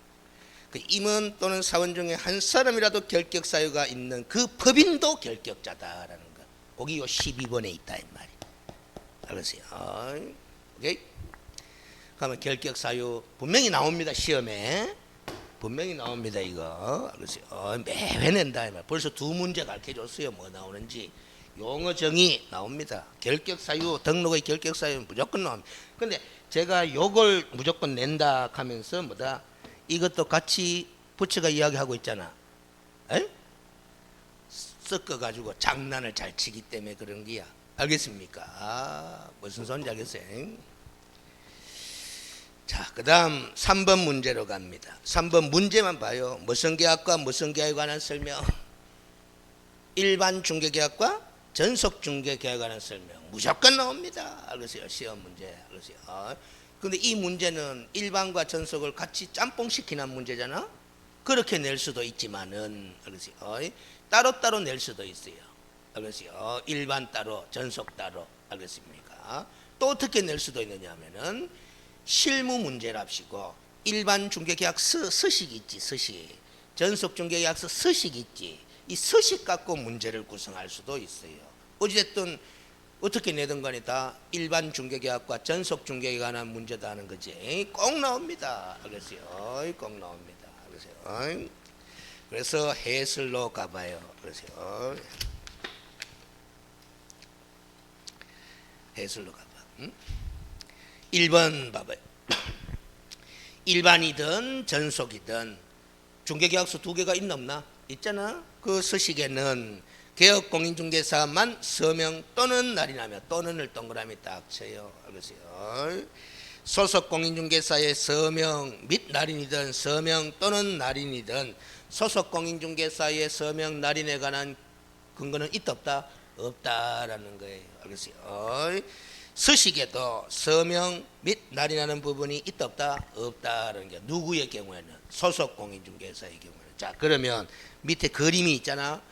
그 임원 또는 사원 중에 한 사람이라도 결격 사유가 있는 그 법인도 결격자다라는 거. 거기 요 12번에 있다 이 말이야. 알겠어요? 오케이? 그러면 결격 사유 분명히 나옵니다. 시험에 분명히 나옵니다. 이거 알겠어요? 매회 낸다 이 말. 벌써 두 문제 가르쳐줬어요. 뭐 나오는지 용어 정의 나옵니다. 결격 사유 등록의 결격 사유는 무조건 나옵니다. 근데 제가 요걸 무조건 낸다 하면서 뭐다 이것도 같이 부처가 이야기하고 있잖아. 에? 섞어가지고 장난을 잘 치기 때문에 그런 거야. 알겠습니까? 무슨 소리인지 알겠어요? 자, 그 다음 3번 문제로 갑니다. 3번 문제만 봐요. 무슨 계약과 무슨 계약에 관한 설명. 일반 중개계약과 전속 중개계약에 관한 설명. 무조건 나옵니다. 알겠어요? 시험 문제. 알겠어요? 근데 이 문제는 일반과 전속을 같이 짬뽕시키는 문제잖아. 그렇게 낼 수도 있지만은 알겠어요? 따로따로 낼 수도 있어요. 알겠어요? 일반 따로, 전속 따로. 알겠습니까? 또 어떻게 낼 수도 있느냐 하면은 실무 문제랍시고 일반 중개계약서 서식 있지, 서식. 전속 중개계약서 서식 있지. 이 서식 갖고 문제를 구성할 수도 있어요. 어찌됐든 어떻게 내든 간에 다 일반 중개계약과 전속 중개에 관한 문제다 하는 거지. 꼭 나옵니다. 알겠어요? 꼭 나옵니다. 알겠어요? 그래서 해설로 가봐요. 그래서 해설로 가봐. 1번 봐봐요. 일반이든 전속이든 중개계약서 두 개가 있나 없나? 있잖아. 그 서식에는 개업공인중개사만 서명 또는 날인하며 또는을 동그라미 딱 쳐요. 알겠어요? 소속공인중개사의 서명 및 날인이든 서명 또는 날인이든 소속공인중개사의 서명 날인에 관한 근거는 있다 없다? 없다라는 거예요. 알겠어요? 서식에도 서명 및 날인하는 부분이 있다 없다? 없다라는 게 누구의 경우에는? 소속공인중개사의 경우에는. 자, 그러면 밑에 그림이 있잖아.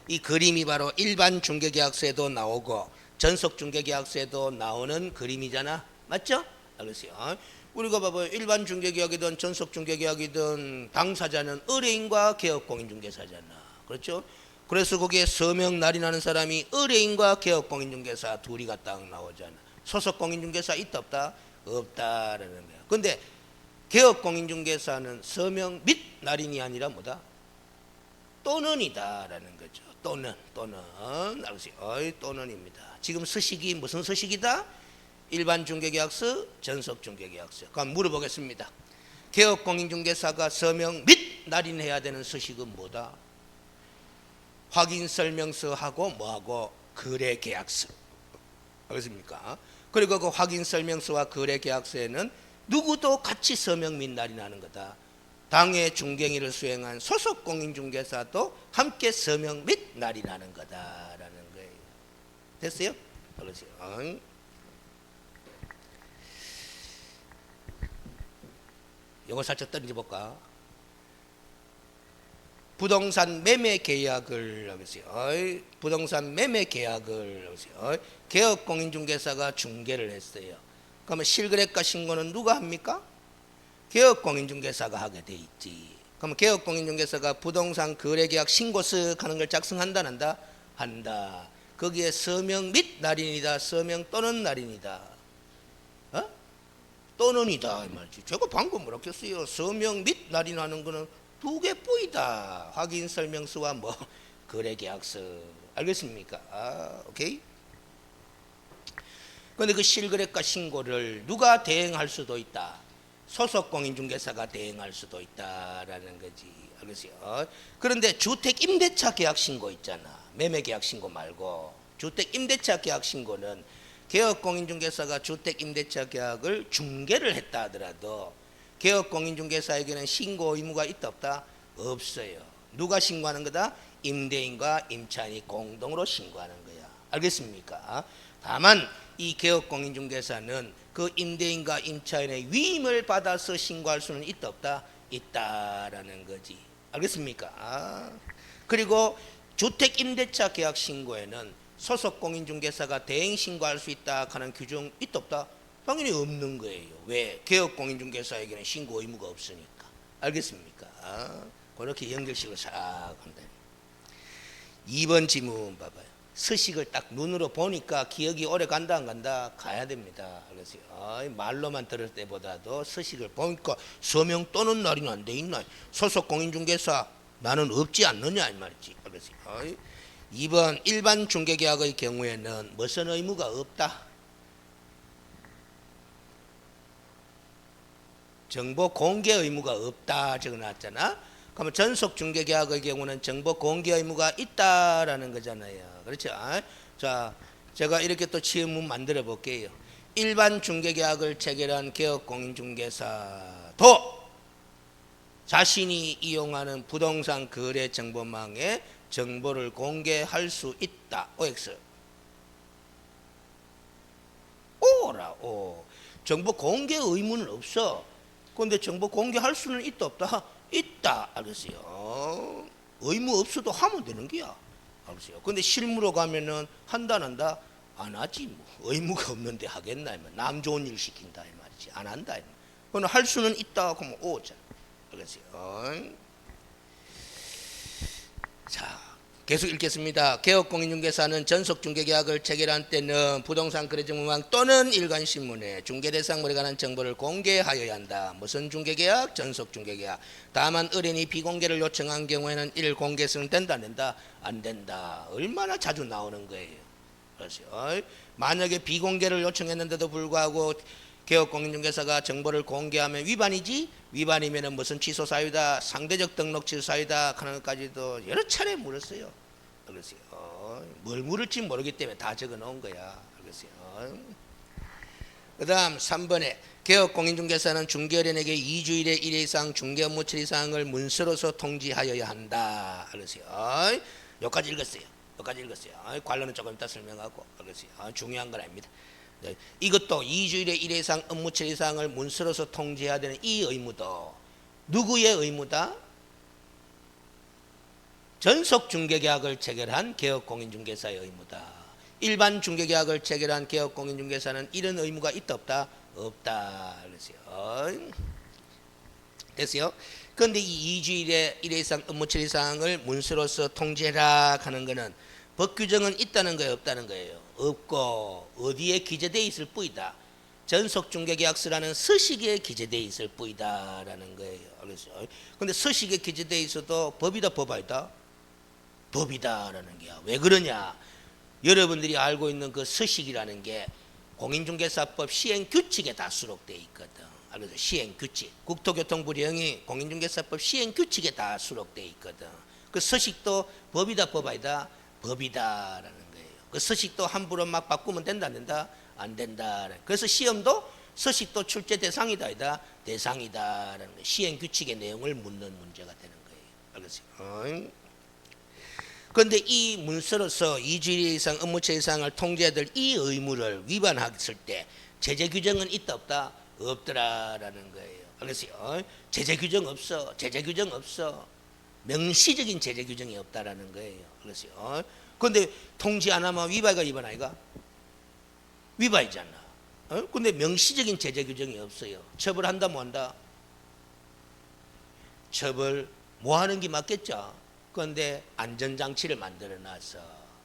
이 그림이 바로 일반 중개계약서에도 나오고 전속 중개계약서에도 나오는 그림이잖아. 맞죠? 알겠어요? 우리가 봐봐요. 일반 중개계약이든 전속 중개계약이든 당사자는 의뢰인과 개업공인중개사잖아. 그렇죠? 그래서 거기에 서명 날인하는 사람이 의뢰인과 개업공인중개사 둘이가 딱 나오잖아. 소속공인중개사 있다 없다? 없다라는 거야. 근데 개업공인중개사는 서명 및 날인이 아니라 뭐다? 또는이다라는 거죠. 또는 알겠어요? 또는입니다. 지금 서식이 무슨 서식이다? 일반 중개계약서, 전속 중개계약서. 그럼 물어보겠습니다. 개업공인중개사가 서명 및 날인해야 되는 서식은 뭐다? 확인설명서하고 뭐하고 거래계약서. 알겠습니까? 그리고 그 확인설명서와 거래계약서에는 누구도 같이 서명 및 날인하는 거다. 당해 중개행위를 수행한 소속공인중개사도 함께 서명 및 날인하는 거다라는 거예요. 됐어요? 그렇죠? 이거 살짝 던져볼까? 부동산 매매 계약을 하겠어요. 부동산 매매 계약을 하겠어요. 개업공인중개사가 중개를 했어요. 그러면 실거래가 신고는 누가 합니까? 개업공인중개사가 하게 돼 있지. 그럼 개업공인중개사가 부동산 거래계약 신고서 하는 걸 작성한다, 한다? 한다. 거기에 서명 및 날인이다, 서명 또는 날인이다. 어? 또는이다 이 말이지. 제가 방금 뭐라 했어요? 서명 및 날인하는 거는 두 개뿐이다. 확인설명서와 뭐 거래계약서. 알겠습니까? 오케이? 그런데 그 실거래가 신고를 누가 대행할 수도 있다. 소속공인중개사가 대행할 수도 있다라는 거지. 알겠어요? 그런데 주택임대차 계약신고 있잖아. 매매계약신고 말고 주택임대차 계약신고는 개업공인중개사가 주택임대차 계약을 중개를 했다 하더라도 개업공인중개사에게는 신고 의무가 있다 없다? 없어요. 누가 신고하는 거다? 임대인과 임차인이 공동으로 신고하는 거야. 알겠습니까? 다만 이 개업공인중개사는 그 임대인과 임차인의 위임을 받아서 신고할 수는 있다 없다? 있다라는 거지. 알겠습니까? 그리고 주택임대차 계약 신고에는 소속 공인중개사가 대행 신고할 수 있다 하는 규정 있다 없다? 당연히 없는 거예요. 왜? 개업공인중개사에게는 신고 의무가 없으니까. 알겠습니까? 그렇게 연결식을 싹 한다. 2번 지문 봐봐요. 서식을 딱 눈으로 보니까 기억이 오래 간다 안 간다? 가야 됩니다. 그래서 말로만 들을 때보다도 서식을 보니까 서명 또는 날이 안 돼 있나? 소속 공인중개사 나는 없지 않느냐 이 말이지. 그래서 2번 일반 중개계약의 경우에는 무슨 의무가 없다? 정보 공개 의무가 없다 적어놨잖아. 그러면 전속 중개계약의 경우는 정보 공개 의무가 있다라는 거잖아요. 그렇죠? 자, 제가 이렇게 또 지문문 만들어 볼게요. 일반 중개계약을 체결한 개업공인중개사도 자신이 이용하는 부동산 거래 정보망에 정보를 공개할 수 있다. OX. 오라 오. 정보 공개 의무는 없어. 그런데 정보 공개할 수는 있다 없다? 있다. 알겠어요? 의무 없어도 하면 되는 거야. 알겠어요? 근데 실무로 가면은 한다 안 한다? 안 하지 뭐. 의무가 없는데 하겠나? 남 좋은 일 시킨다 이 말이지. 안 한다. 그건 할 수는 있다. 그러면 오자. 알겠어요? 자, 계속 읽겠습니다. 개업공인중개사는 전속중개계약을 체결한 때는 부동산 거래정보망 또는 일간신문에 중개대상물에 관한 정보를 공개하여야 한다. 무슨 중개계약? 전속중개계약. 다만 의뢰인이 비공개를 요청한 경우에는 이를 공개서는 된다 안 된다? 안 된다. 얼마나 자주 나오는 거예요. 그래서 만약에 비공개를 요청했는데도 불구하고 개업공인중개사가 정보를 공개하면 위반이지? 위반이면 무슨 취소 사유다, 상대적 등록 취소 사유다 하는 것까지도 여러 차례 물었어요. 알겠어요? 뭘 물을지 모르기 때문에 다 적어 놓은 거야. 알겠어요? 그 다음 3번에 개업공인중개사는 중개업인에게 2주일에 1회 이상 중개업무 처리 사항을 문서로서 통지하여야 한다. 알겠어요? 여기까지 읽었어요. 여기까지 읽었어요. 관련은 조금 이따 설명하고. 알겠어요? 중요한 건 아닙니다. 네. 이것도 2주일에 1회 이상 업무 처리 사항을 문서로서 통지해야 되는 이 의무도 누구의 의무다? 전속 중개계약을 체결한 개업공인중개사의 의무다. 일반 중개계약을 체결한 개업공인중개사는 이런 의무가 있다 없다? 없다. 그랬어요. 됐어요? 그런데 이 2주일에 1회 이상 업무 처리 사항을 문서로서 통지해라 하는 것은 법 규정은 있다는 거예요, 없다는 거예요? 없고 어디에 기재되어 있을 뿐이다. 전속중개계약서라는 서식에 기재되어 있을 뿐이다라는 거예요. 알겠어요? 근데 서식에 기재되어 있어도 법이다 법 아니다? 법이다라는 게야. 왜 그러냐? 여러분들이 알고 있는 그 서식이라는 게 공인중개사법 시행규칙에 다 수록되어 있거든. 알겠어요? 시행규칙. 국토교통부령이 공인중개사법 시행규칙에 다 수록되어 있거든. 그 서식도 법이다 법 아니다? 법이다라는 거예요. 그 서식도 함부로 막 바꾸면 된다 안 된다? 안 된다. 그래서 시험도 서식도 출제 대상이다 아니다? 대상이다라는 거예요. 시행규칙의 내용을 묻는 문제가 되는 거예요. 알겠어요? 그런데 이 문서로서 2주일 이상 업무 처리 사항을 통지해야 될 이 의무를 위반했을 때 제재 규정은 있다 없다? 없더라라는 거예요. 알겠어요? 제재 규정 없어. 제재 규정 없어. 명시적인 제재 규정이 없다라는 거예요. 알겠어요? 그런데 통지 안 하면 위반이가 위반 아이가? 위반이잖아. 근데 명시적인 제재 규정이 없어요. 처벌한다 뭐 한다? 처벌 뭐 하는 게 맞겠죠? 그런데 안전장치를 만들어 놨어.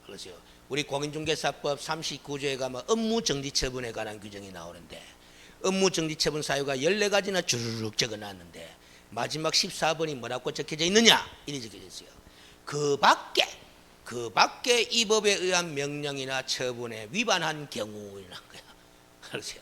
그렇죠. 우리 공인중개사법 39조에 가면 업무정지처분에 관한 규정이 나오는데 업무정지처분 사유가 14가지나 주르륵 적어놨는데 마지막 14번이 뭐라고 적혀져 있느냐? 이렇게 적혀져 있어요. 그 밖에 이 법에 의한 명령이나 처분에 위반한 경우라는 거야. 그렇죠.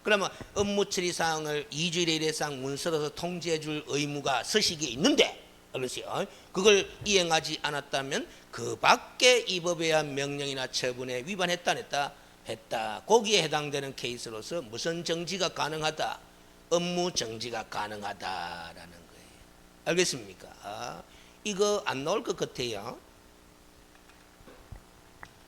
그러면 업무 처리 사항을 2주일에 1회 이상 문서로서 통지해 줄 의무가 서식에 있는데 그렇죠. 그걸 이행하지 않았다면 그 밖에 이 법에 의한 명령이나 처분에 위반했다 안 했다? 했다. 거기에 해당되는 케이스로서 무슨 정지가 가능하다? 업무 정지가 가능하다라는 거예요. 알겠습니까? 이거 안 나올 것 같아요.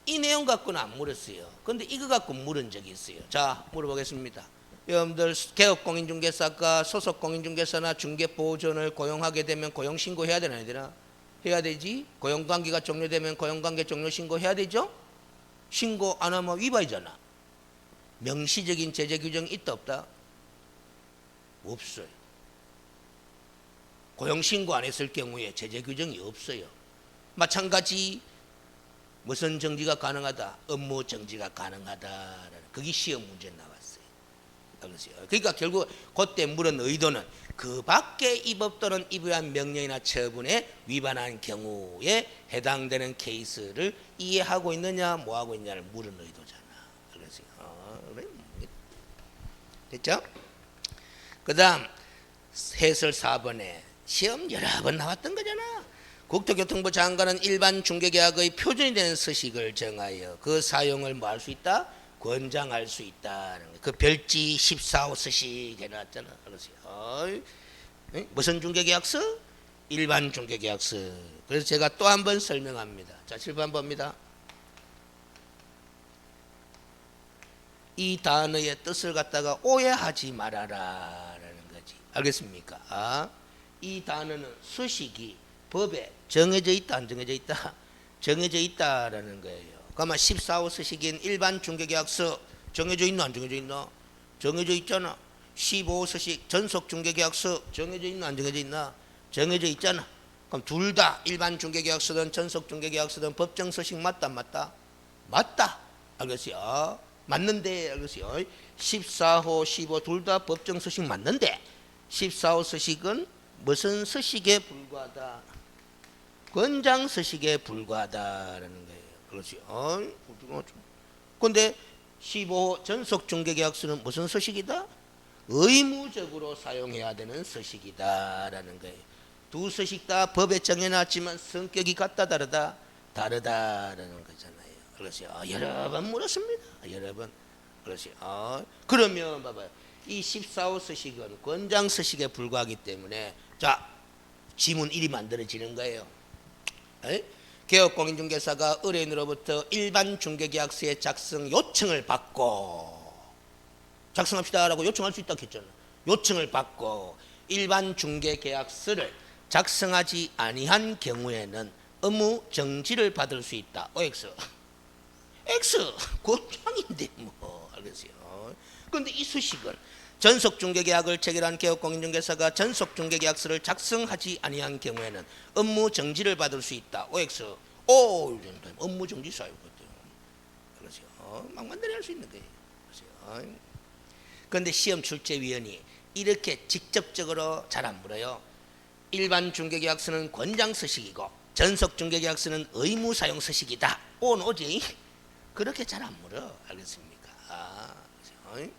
이 내용 갖고는 안 물었어요. 근데 이거 갖고 물은 적이 있어요. 자, 물어보겠습니다. 여러분들 개업공인중개사가 소속 공인중개사나 중개보호전을 고용하게 되면 고용신고해야 되나 안 되나? 해야 되지. 고용관계가 종료되면 고용관계 종료 신고해야 되죠. 신고 안 하면 위반이잖아. 명시적인 제재 규정이 있다 없다? 없어요. 고용신고 안 했을 경우에 제재 규정이 없어요. 마찬가지 무슨 정지가 가능하다? 업무 정지가 가능하다라는 그게 시험 문제에 나왔어요. 그러니까 결국 그때 물은 의도는 그 밖에 이 법 또는 이 부한 명령이나 처분에 위반한 경우에 해당되는 케이스를 이해하고 있느냐 뭐 하고 있냐를 물은 의도잖아. 그래? 됐죠? 그 다음 해설 4번에 시험 여러 번 나왔던 거잖아. 국토교통부 장관은 일반 중개계약의 표준이 되는 서식을 정하여 그 사용을 뭐 할 수 있다? 권장할 수 있다는 거. 그 별지 14호 서식 해놨잖아. 무슨 중개계약서? 일반 중개계약서. 그래서 제가 또 한 번 설명합니다. 자, 7번 봅니다. 이 단어의 뜻을 갖다가 오해하지 말아라라는 거지. 알겠습니까? 이 단어는 서식이 법에 정해져 있다 안 정해져 있다? 정해져 있다라는 거예요. 그러면 14호 서식인 일반 중개계약서 정해져 있나 안 정해져 있나? 정해져 있잖아. 15호 서식 전속 중개계약서 정해져 있나 안 정해져 있나? 정해져 있잖아. 그럼 둘 다 일반 중개계약서든 전속 중개계약서든 법정 서식 맞다 안 맞다? 맞다. 알겠어요? 맞는데 알겠어요? 14호 15 둘 다 법정 서식 맞는데 14호 서식은 무슨 서식에 불과하다? 권장 서식에 불과하다라는 거예요. 그렇죠? 그런데 15호 전속 중개계약서는 무슨 서식이다? 의무적으로 사용해야 되는 서식이다라는 거예요. 두 서식 다 법에 정해놨지만 성격이 같다 다르다? 다르다라는 거잖아요. 그렇죠? 여러 번 물었습니다. 여러 번. 그렇죠? 그러면 봐봐요. 이 14호 서식은 권장 서식에 불과하기 때문에 자 지문 1이 만들어지는 거예요. 개업공인중개사가 의뢰인으로부터 일반 중개계약서의 작성 요청을 받고 작성합시다라고 요청할 수 있다고 했잖아. 요청을 받고 일반 중개계약서를 작성하지 아니한 경우에는 업무 정지를 받을 수 있다. OX. X 권장인데 뭐 알겠어요. 그런데 이 서식은 전속 중개계약을 체결한 개업공인중개사가 전속 중개계약서를 작성하지 아니한 경우에는 업무 정지를 받을 수 있다. OX. 업무 정지 사유거든. 그렇죠. 막 만들어 할 수 있는 거예요. 그렇죠. 그런데 시험 출제위원이 이렇게 직접적으로 잘 안 물어요. 일반 중개계약서는 권장 서식이고 전속 중개계약서는 의무 사용 서식이다. 오지? 그렇게 잘 안 물어. 알겠습니까? 그렇죠.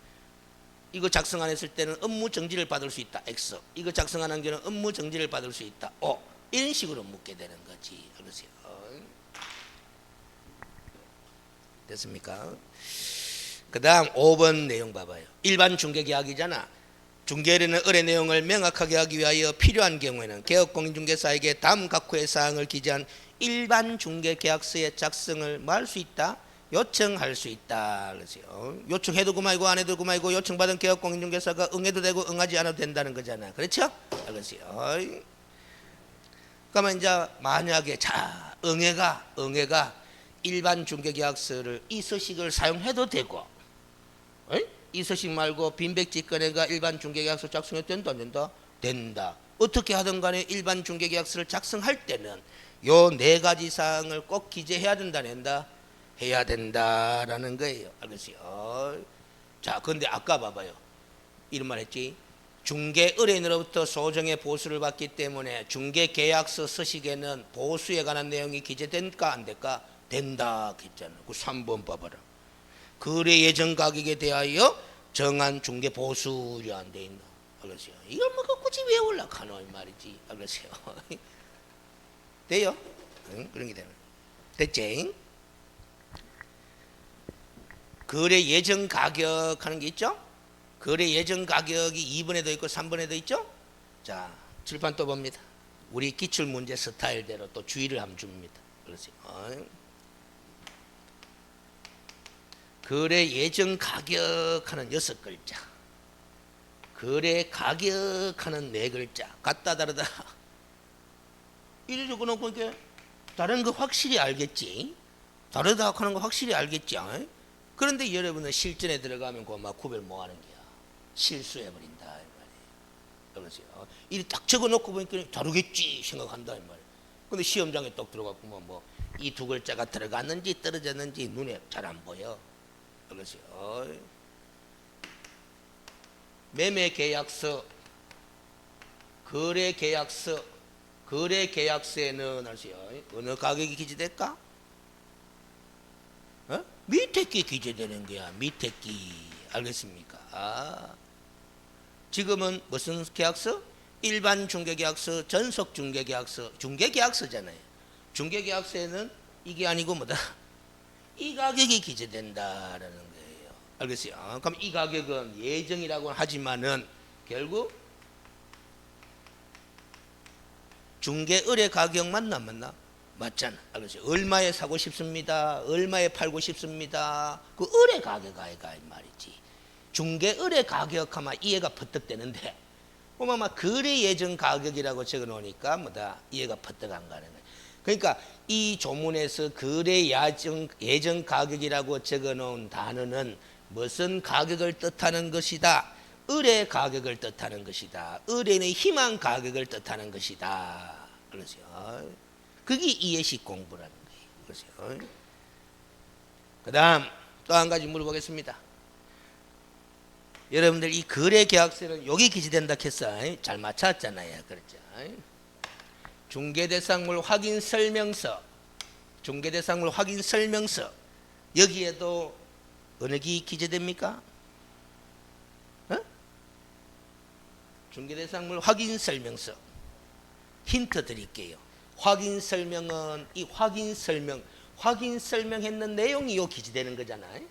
이거 작성 안 했을 때는 업무 정지를 받을 수 있다. X. 이거 작성 안 한 경우는 업무 정지를 받을 수 있다. O. 이런 식으로 묻게 되는 거지. 그렇죠. 됐습니까? 그 다음 5번 내용 봐봐요. 일반 중개계약이잖아. 중개인은 의뢰 내용을 명확하게 하기 위하여 필요한 경우에는 개업공인중개사에게 다음 각호의 사항을 기재한 일반 중개계약서의 작성을 뭐 할 수 있다? 요청할 수 있다. 그렇죠. 요청해도 그만이고 안 해도 그만이고 요청받은 개업공인중개사가 응해도 되고 응하지 않아도 된다는 거잖아. 그렇죠? 그렇죠. 그러면 이제 만약에 자 응해가 일반 중개계약서를 이 서식을 사용해도 되고 이 서식 말고 빈백직권회가 일반 중개계약서 작성해도 된다 안 된다? 된다. 어떻게 하든 간에 일반 중개계약서를 작성할 때는 요 네 가지 사항을 꼭 기재해야 된다 안 된다? 해야 된다라는 거예요. 알겠어요? 자, 근데 아까 봐봐요. 이런 말 했지? 중개 의뢰인으로부터 소정의 보수를 받기 때문에 중개계약서 서식에는 보수에 관한 내용이 기재된가 안 될까? 된다 했잖아. 그 3번 봐봐라. 거래 예정 가격에 대하여 정한 중개 보수료 안 돼 있나? 알겠어요? 이걸 뭐 굳이 외우려고 하노 이 말이지. 알겠어요? 돼요? 응? 그런 게 되면 됐지? 거래 예정 가격 하는 게 있죠? 거래 예정 가격이 2번에도 있고 3번에도 있죠? 자, 칠판 또 봅니다. 우리 기출문제 스타일대로 또 주의를 한번 줍니다. 그렇지? 거래 예정 가격하는 6글자, 거래 가격하는 4글자, 같다 다르다 이래 적어놓고 이렇게 다른 거 확실히 알겠지. 다르다 하는 거 확실히 알겠지. 그런데 여러분은 실전에 들어가면 막 구별 못하는 거야. 실수해버린다 이 말이에요. 그러세요. 이렇게 딱 적어놓고 보니까 다르겠지 생각한다 이 말이에요. 근데 시험장에 딱 들어가고 뭐 이 2글자가 들어갔는지 떨어졌는지 눈에 잘 안 보여. 그러세요. 매매계약서, 거래계약서, 거래계약서에는 알세요. 어느 가격이 기재될까? 밑에 끼 기재되는 거야. 밑에 끼. 알겠습니까? 지금은 무슨 계약서? 일반 중개계약서, 전속 중개계약서, 중개계약서잖아요. 중개계약서에는 이게 아니고 뭐다? 이 가격이 기재된다라는 거예요. 알겠어요? 그럼 이 가격은 예정이라고 하지만은 결국 중개 의뢰 가격만 남았나? 맞잖아. 알겠어요? 얼마에 사고 싶습니다. 얼마에 팔고 싶습니다. 그 의뢰 가격 아이가 이 말이지. 중개 의뢰 가격하면 이해가 퍼뜩 되는데 막 거래 예정 가격이라고 적어 놓으니까 뭐다? 이해가 퍼뜩 안 가는 거예요. 그러니까 이 조문에서 거래 예정 가격이라고 적어 놓은 단어는 무슨 가격을 뜻하는 것이다? 의뢰 가격을 뜻하는 것이다. 의뢰인의 희망 가격을 뜻하는 것이다. 그러죠. 그게 이해식 공부라는 거예요. 그러죠. 그 다음 또 한 가지 물어보겠습니다. 여러분들 이 거래 계약서는 여기 기재된다 했어. 잘 맞췄잖아요. 그렇죠. 중개대상물 확인 설명서, 중개대상물 확인 설명서 여기에도 어느 기 기재됩니까? 중개대상물 확인 설명서. 힌트 드릴게요. 확인 설명은 이 확인 설명했는 내용이 요 기재되는 거잖아요.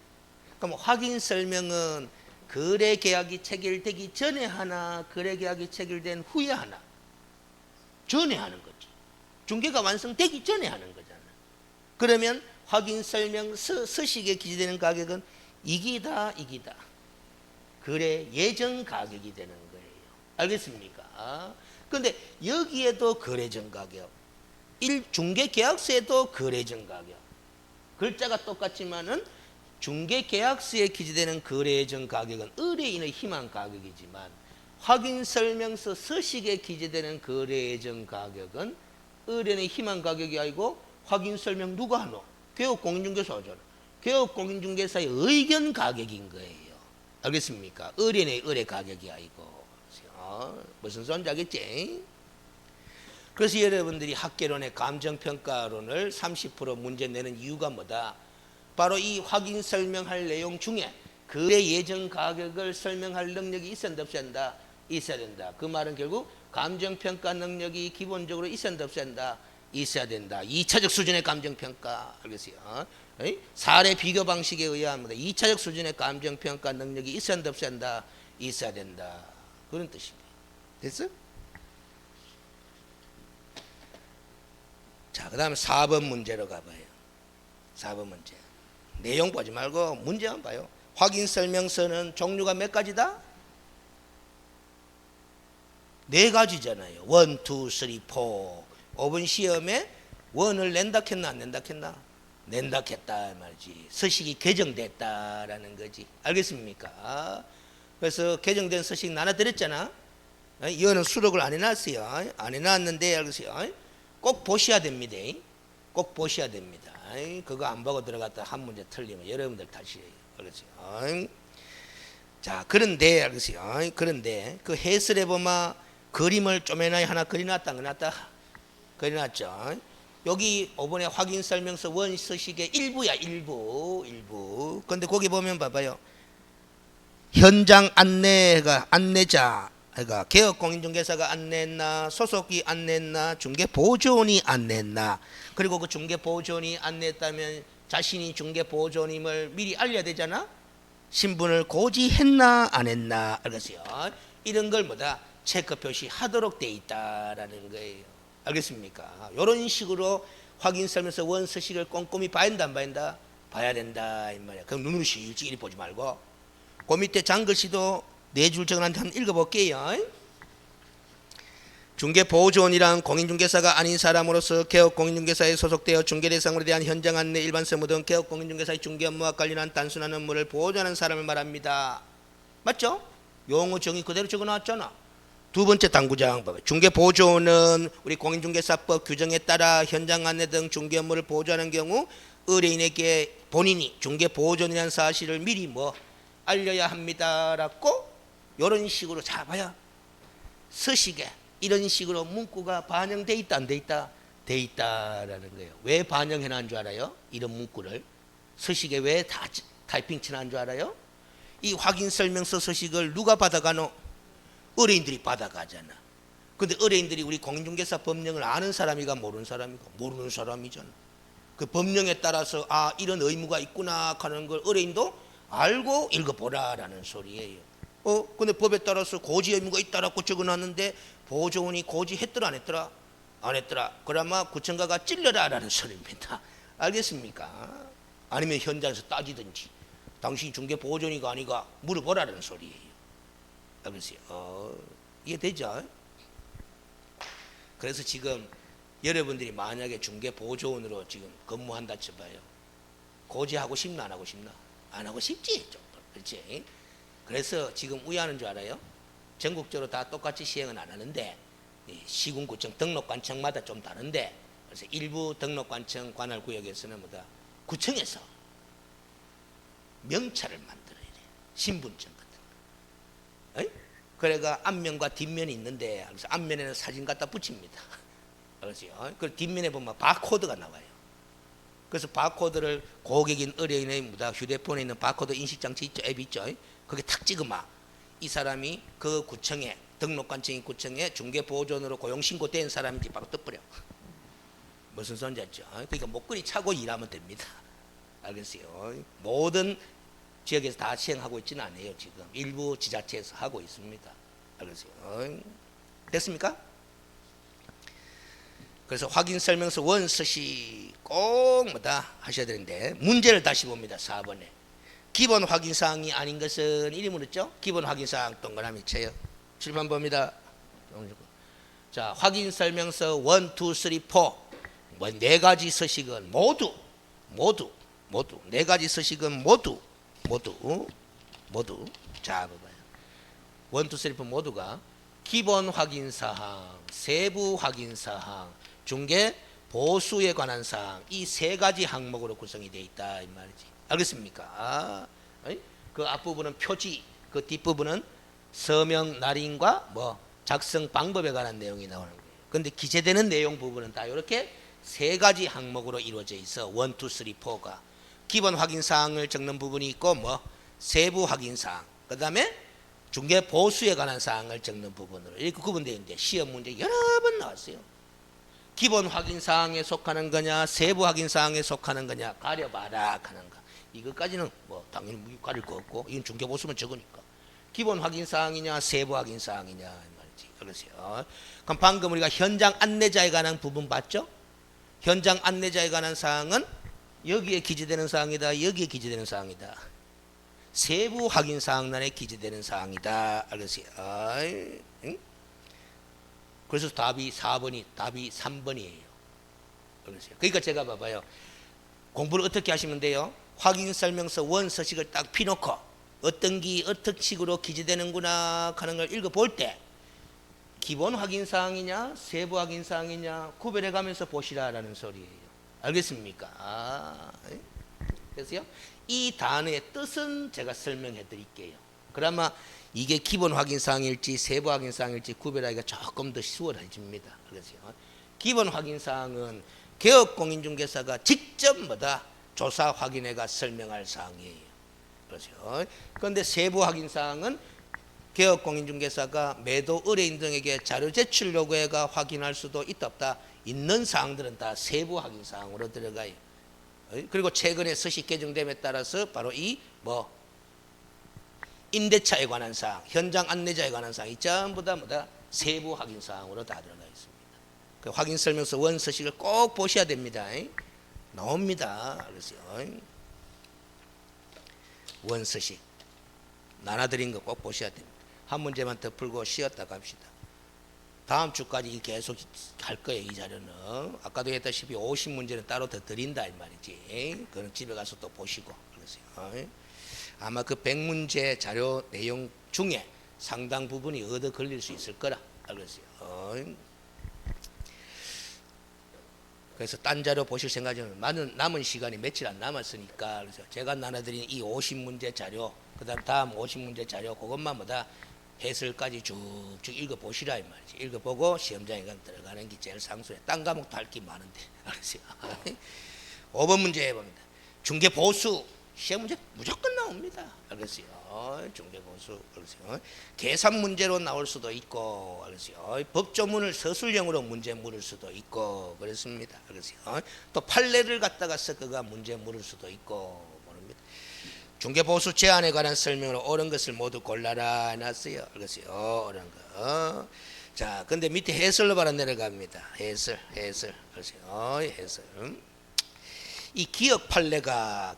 그럼 확인 설명은 거래 계약이 체결되기 전에 하나, 거래 계약이 체결된 후에 하나. 전에 하는 거지. 중개가 완성되기 전에 하는 거잖아. 그러면 확인 설명서 서식에 기재되는 가격은 이기다. 거래 예정 가격이 되는 거예요. 알겠습니까? 그런데 여기에도 거래전 가격, 중개계약서에도 거래전 가격. 글자가 똑같지만은 중개계약서에 기재되는 거래전 가격은 의뢰인의 희망 가격이지만 확인설명서 서식에 기재되는 거래전 가격은 의뢰인의 희망 가격이 아니고 확인설명 누가 하노? 개업공인중개사 하잖아. 개업공인중개사의 의견 가격인 거예요. 알겠습니까? 의뢰인의 의뢰 가격이 아니고. 무슨 소리인지 알겠지? 그래서 여러분들이 학개론의 감정평가론을 30% 문제 내는 이유가 뭐다? 바로 이 확인 설명할 내용 중에 거래 예정 가격을 설명할 능력이 있어야 된다, 없어야 된다? 있어야 된다. 그 말은 결국 감정평가 능력이 기본적으로 있어야 된다, 없어야 된다? 있어야 된다. 2차적 수준의 감정평가. 알겠어요? 사례 비교 방식에 의한 2차적 수준의 감정평가 능력이 있어야 된다, 없어야 된다? 있어야 된다. 그런 뜻입니다. 됐어? 자, 그 다음에 4번 문제로 가봐요. 4번 문제. 내용 보지 말고 문제만 봐요. 확인 설명서는 종류가 몇 가지다? 4가지잖아요. 1, 2, 3, 4. 5번 시험에 1을 낸다 했나 안 낸다 했나? 낸다 했다 말이지. 서식이 개정됐다라는 거지. 알겠습니까? 그래서 개정된 서식 나눠드렸잖아. 이거는 수록을 안 해놨어요. 안 해놨는데 알겠어요? 꼭 보셔야 됩니다. 꼭 보셔야 됩니다. 그거 안 보고 들어갔다 한 문제 틀리면 여러분들 탓이에요. 그렇죠? 자, 그런데 알겠어요? 그런데 그 해설해 보면 그림을 쪼매나이 하나 그려놨다 안 그려놨다? 그려놨죠. 여기 5번에 확인 설명서 원 서식의 일부야. 일부. 근데 거기 보면 봐봐요. 현장 안내가 안내자, 그러니까 개업공인중개사가 안내했나, 소속이 안내했나, 중개보조원이 안내했나. 그리고 그 중개보조원이 안내했다면 자신이 중개보조원임을 미리 알려야 되잖아. 신분을 고지했나 안 했나. 알겠어요? 이런 걸 뭐다? 체크 표시하도록 돼 있다라는 거예요. 알겠습니까? 이런 식으로 확인 설명서 원 서식을 꼼꼼히 봐야 한다 안 봐야 한다? 봐야 된다 이 말이야. 그럼 눈으로 실질이 보지 말고 그 밑에 장글씨도 4줄 적어놨는데 한번 읽어볼게요. 중개보조원이란 공인중개사가 아닌 사람으로서 개업공인중개사에 소속되어 중개대상으로 대한 현장 안내 일반 서무 등 개업공인중개사의 중개 업무와 관련한 단순한 업무를 보조하는 사람을 말합니다. 맞죠? 용어 정의 그대로 적어놨잖아. 두 번째 당구장 중개보조원은 우리 공인중개사법 규정에 따라 현장 안내 등 중개 업무를 보조하는 경우 의뢰인에게 본인이 중개보조원이라는 사실을 미리 알려야 합니다라고 이런 식으로 잡아야 서식에 이런 식으로 문구가 반영돼 있다 안 돼 있다? 돼 있다라는 거예요. 왜 반영해 놨는 줄 알아요? 이런 문구를 서식에 왜 다 타이핑 쳐놨는 줄 알아요? 이 확인 설명서 서식을 누가 받아가노? 의뢰인들이 받아가잖아. 근데 의뢰인들이 우리 공인중개사 법령을 아는 사람이가 모르는 사람이가 모르는 사람이잖아. 그 법령에 따라서 이런 의무가 있구나 하는 걸 의뢰인도 알고 읽어보라라는 소리예요. 근데 법에 따라서 고지 의무가 있다라고 적어놨는데 보조원이 고지했더라 안 했더라? 안 했더라. 그러면 구청가가 찔러라라는 소리입니다. 알겠습니까? 아니면 현장에서 따지든지 당신이 중개보조원이가 아니가 물어보라는 소리예요. 알겠어요? 이해되죠? 그래서 지금 여러분들이 만약에 중개보조원으로 지금 근무한다 쳐봐요. 고지하고 싶나 안 하고 싶나? 안 하고 싶지 좀. 그렇지? 그래서 지금 우야하는 줄 알아요? 전국적으로 다 똑같이 시행은 안 하는데 시군구청 등록관청마다 좀 다른데 그래서 일부 등록관청 관할구역에서는 구청에서 명찰을 만들어야 돼. 신분증 같은 거. 그래가 앞면과 뒷면이 있는데 그래서 앞면에는 사진 갖다 붙입니다. 그렇죠? 그 뒷면에 보면 바코드가 나와요. 그래서 바코드를 고객인 의뢰인의 휴대폰에 있는 바코드 인식장치 있죠? 앱 있죠? 거기 탁 찍으면 이 사람이 그 구청에 등록관청인 구청에 중개보조원으로 고용신고된 사람인지 바로 떠버려. 무슨 소리인지 알죠? 그러니까 목걸이 차고 일하면 됩니다. 알겠어요? 모든 지역에서 다 시행하고 있지는 않아요. 지금 일부 지자체에서 하고 있습니다. 알겠어요? 됐습니까? 그래서 확인설명서 원서시 꼭 하셔야 되는데 문제를 다시 봅니다. 4번에 기본 확인사항이 아닌 것은 이리 물었죠? 기본 확인사항 동그라미 쳐요. 칠판 봅니다. 자, 확인설명서 1, 2, 3, 4 네 가지 서식은 모두 네 가지 서식은 모두 자 봐봐요. 1, 2, 3, 4 모두가 기본 확인사항, 세부 확인사항, 중개 보수에 관한 사항 이 세 가지 항목으로 구성이 되어 있다 이 말이지. 알겠습니까? 그 앞부분은 표지, 그 뒷부분은 서명 날인과 작성 방법에 관한 내용이 나오는 거예요. 그런데 기재되는 내용 부분은 다 이렇게 세 가지 항목으로 이루어져 있어. 1, 2, 3, 4가 기본 확인 사항을 적는 부분이 있고 세부 확인 사항, 그 다음에 중개 보수에 관한 사항을 적는 부분으로 이렇게 구분되어 있는데 시험 문제 여러 번 나왔어요. 기본 확인 사항에 속하는 거냐 세부 확인 사항에 속하는 거냐 가려봐라 하는 거. 이것까지는 당연히 가릴 거 없고 이건 중개 보수면 적으니까 기본 확인 사항이냐 세부 확인 사항이냐 말이지. 그러세요. 그럼 방금 우리가 현장 안내자에 관한 부분 봤죠? 현장 안내자에 관한 사항은 여기에 기재되는 사항이다. 여기에 기재되는 사항이다. 세부 확인 사항란에 기재되는 사항이다. 알겠어요? 응? 그래서 답이 4번이 답이 3번이에요. 알겠어요? 그러니까 제가 봐봐요. 공부를 어떻게 하시면 돼요? 확인 설명서 원서식을 딱 피놓고 어떤 식으로 기재되는구나 하는 걸 읽어볼 때 기본 확인 사항이냐 세부 확인 사항이냐 구별해 가면서 보시라라는 소리예요. 알겠습니까? 그래서요. 이 단어의 뜻은 제가 설명해 드릴게요. 그러면 이게 기본 확인 사항일지 세부 확인 사항일지 구별하기가 조금 더 수월해집니다. 그래서 기본 확인 사항은 개업공인중개사가 직접 조사 확인해가 설명할 사항이에요. 그렇죠. 그런데 세부 확인 사항은 개업공인중개사가 매도 의뢰인 등에게 자료 제출 요구해가 확인할 수도 있다 없다 있는 사항들은 다 세부 확인 사항으로 들어가요. 그리고 최근에 서식 개정됨에 따라서 바로 이 임대차에 관한 사항, 현장 안내자에 관한 사항이 전부 다 세부 확인 사항으로 다 들어가 있습니다. 그 확인 설명서 원서식을 꼭 보셔야 됩니다. 나옵니다. 그래서 원서식 나눠드린 거 꼭 보셔야 됩니다. 한 문제만 더 풀고 쉬었다 갑시다. 다음 주까지 계속 할 거예요. 이 자료는 아까도 했다시피 50문제는 따로 더 드린다 이 말이지. 그건 집에 가서 또 보시고 그러세요. 아마 그 100문제 자료 내용 중에 상당 부분이 얻어 걸릴 수 있을 거라 그러세요. 그래서 딴 자료 보실 생각이면 남은 시간이 며칠 안 남았으니까 그래서 제가 나눠드린 이 50문제 자료 그다음 50문제 자료 그것만 보다 해설까지 쭉쭉 읽어보시라 이 말이지. 읽어보고 시험장에 들어가는 게 제일 상수에 딴 과목도 할 게 많은데 알았어요. 5번 문제 해봅니다. 중개보수 시험 문제 무조건 나옵니다. 알겠어요. 중개보수 알겠어요. 계산 문제로 나올 수도 있고 알겠어요. 법조문을 서술형으로 문제 물을 수도 있고 그렇습니다. 알겠어요. 또 판례를 갖다가 섞어가 문제 물을 수도 있고 모릅니다. 중개보수 제한에 관한 설명으로 옳은 것을 모두 골라라 해놨어요. 알겠어요. 옳은 거. 자, 근데 밑에 해설로 바로 내려갑니다. 해설. 알겠어요. 해설. 이 기억 판례가